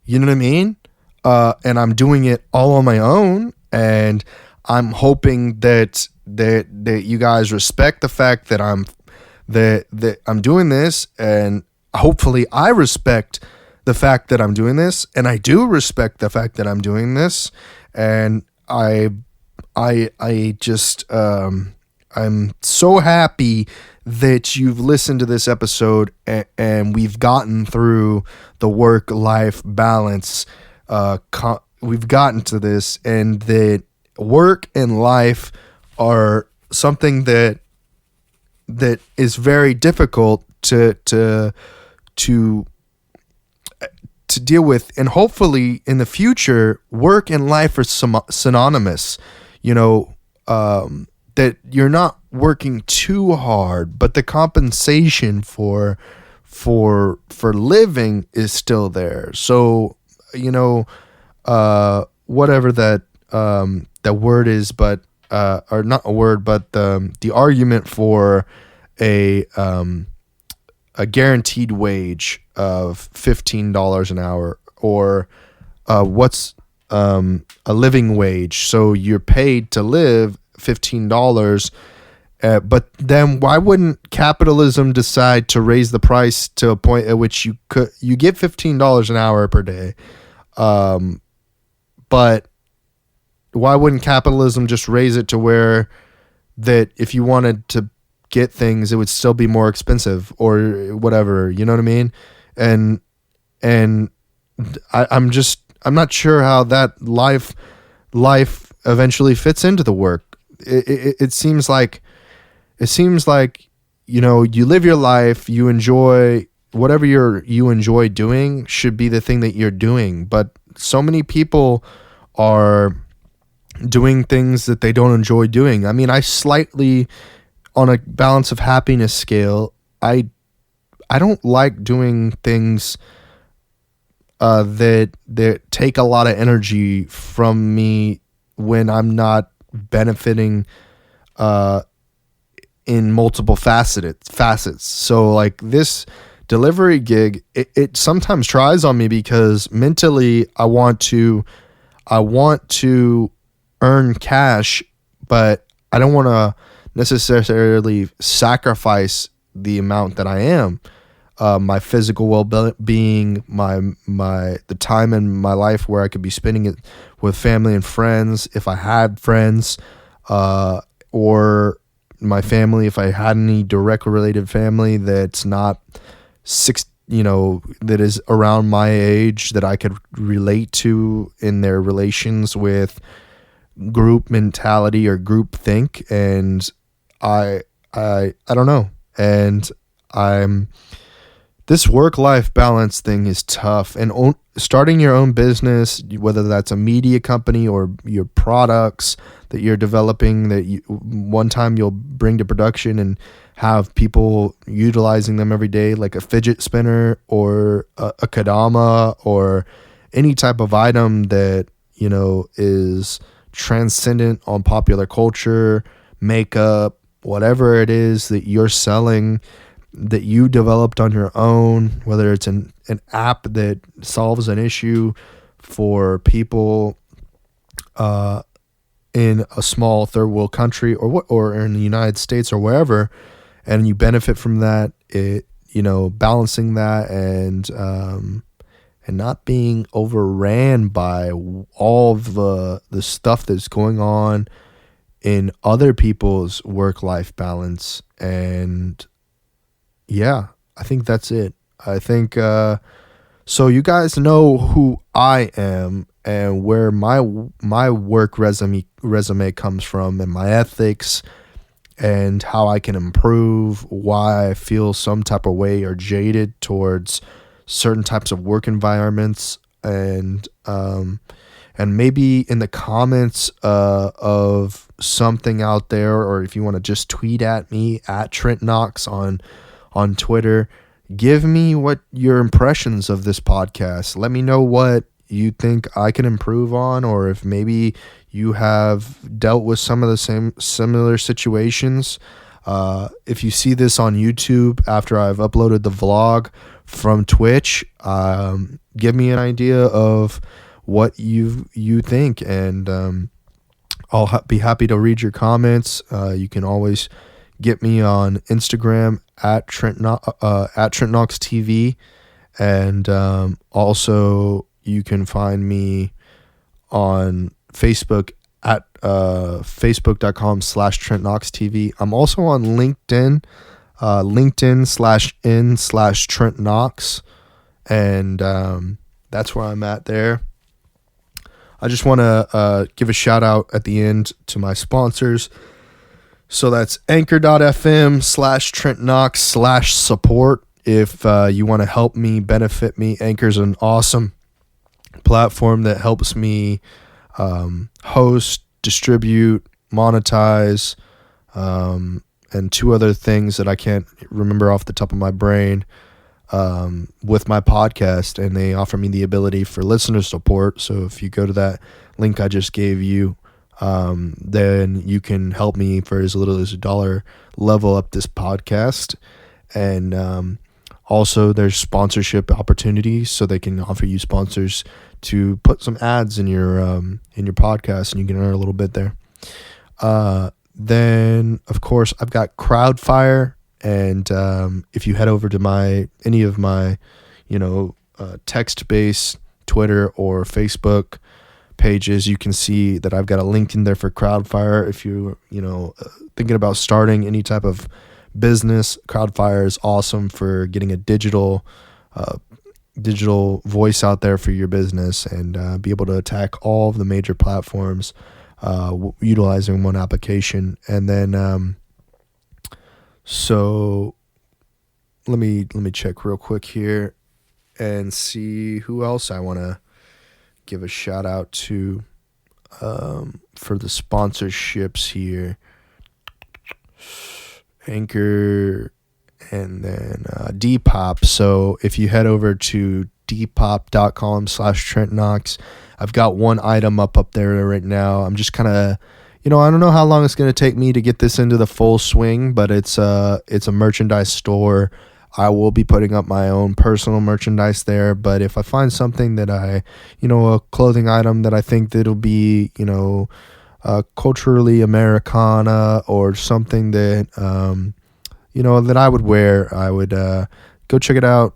you know what I mean? And I'm doing it all on my own, and I'm hoping that you guys respect the fact that I'm doing this, and hopefully I respect the fact that I'm doing this, and I do respect the fact that I'm doing this, and I just I'm so happy that you've listened to this episode and we've gotten through the work-life balance. We've gotten to this, and that work and life are something that is very difficult to deal with, and hopefully in the future work and life are synonymous, that you're not working too hard, but the compensation for living is still there. So whatever that word is, but or not a word, but the argument for a guaranteed wage of $15 an hour, or what's a living wage. So you're paid to live $15, but then why wouldn't capitalism decide to raise the price to a point at which you get $15 an hour per day? But why wouldn't capitalism just raise it to where that if you wanted to get things, it would still be more expensive or whatever, you know what I mean? And I'm not sure how that life eventually fits into the work. It seems like you live your life, you enjoy whatever you enjoy doing should be the thing that you're doing, but so many people are doing things that they don't enjoy doing. I mean, I slightly, on a balance of happiness scale, I don't like doing things that take a lot of energy from me when I'm not benefiting in multiple facets. So like this delivery gig, it sometimes tries on me because mentally I want to earn cash, but I don't want to necessarily sacrifice the amount that I am. My physical well-being, the time in my life where I could be spending it with family and friends, if I had friends, or my family, if I had any direct related family that's not that is around my age that I could relate to in their relations with group mentality or group think. And I don't know. And this work-life balance thing is tough, and starting your own business, whether that's a media company or your products that you're developing that one time you'll bring to production and have people utilizing them every day, like a fidget spinner or a kadama or any type of item that, is transcendent on popular culture, makeup, whatever it is that you're selling, that you developed on your own, whether it's an app that solves an issue for people in a small third world country or in the United States or wherever, and you benefit from that, balancing that and not being overran by all of the stuff that's going on in other people's work-life balance. And yeah, I think that's it. I think so you guys know who I am and where my work resume comes from, and my ethics, and how I can improve, why I feel some type of way or jaded towards certain types of work environments, and maybe in the comments of something out there, or if you want to just tweet at me at Trent Knox on Twitter, give me what your impressions of this podcast. Let me know what you think I can improve on, or if maybe you have dealt with some of the similar situations. If you see this on YouTube after I've uploaded the vlog from Twitch, give me an idea of what you think, and I'll be happy to read your comments. You can always get me on Instagram at Trent Knox TV, and also you can find me on Facebook at facebook.com/Trent Knox TV. I'm also on LinkedIn, LinkedIn/n/Trent Knox, and that's where I'm at there. I just want to give a shout out at the end to my sponsors. So that's anchor.fm/Trent Knox/support. If you want to help me, benefit me, Anchor's an awesome platform that helps me host, distribute, monetize, and two other things that I can't remember off the top of my brain with my podcast, and they offer me the ability for listener support. So if you go to that link I just gave you, then you can help me for as little as $1 level up this podcast. And also there's sponsorship opportunities, so they can offer you sponsors to put some ads in your podcast, and you can earn a little bit there. Then of course I've got Crowdfire, and if you head over to any of my text-based Twitter or Facebook pages, you can see that I've got a link in there for Crowdfire. If you're thinking about starting any type of business, Crowdfire is awesome for getting a digital voice out there for your business, and be able to attack all of the major platforms utilizing one application. And then so let me check real quick here and see who else I want to give a shout out to for the sponsorships here. Anchor, and then Depop. So if you head over to depop.com/Trent Knox. I've got one item up there right now. I'm just kind of, I don't know how long it's going to take me to get this into the full swing, but it's a merchandise store. I will be putting up my own personal merchandise there, but if I find something that a clothing item that I think that'll be, culturally Americana, or something that, that I would wear, I would go check it out,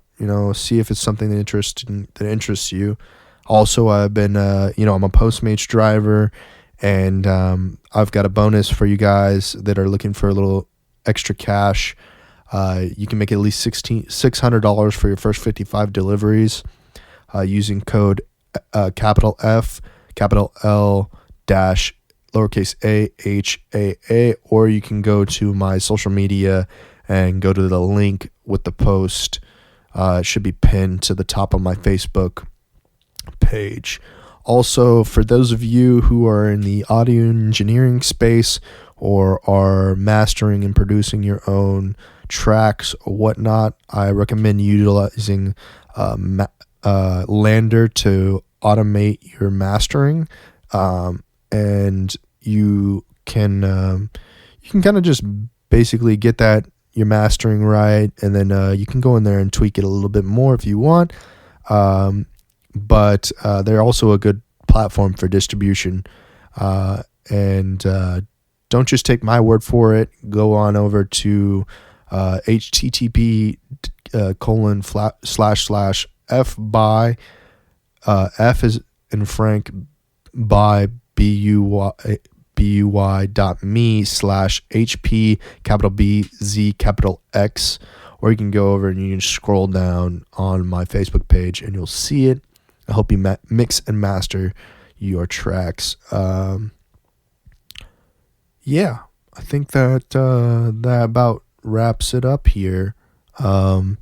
see if it's something that interests you. Also, I've been, I'm a Postmates driver, and I've got a bonus for you guys that are looking for a little extra cash. You can make at least $600 for your first 55 deliveries using code capital F, capital L, dash, lowercase a, HAA, or you can go to my social media and go to the link with the post. It should be pinned to the top of my Facebook page. Also, for those of you who are in the audio engineering space or are mastering and producing your own tracks or whatnot, I recommend utilizing Lander to automate your mastering, and you can kind of just basically get your mastering right, and then you can go in there and tweak it a little bit more if you want. But they're also a good platform for distribution. And don't just take my word for it. Go on over to http:// by F is in Frank by buy.me/HP capital B Z capital X, or you can go over and you can scroll down on my Facebook page and you'll see it. I hope you mix and master your tracks. Yeah, I think that that about wraps it up here. And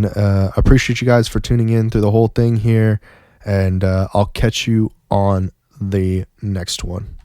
I appreciate you guys for tuning in through the whole thing here, and I'll catch you on the next one.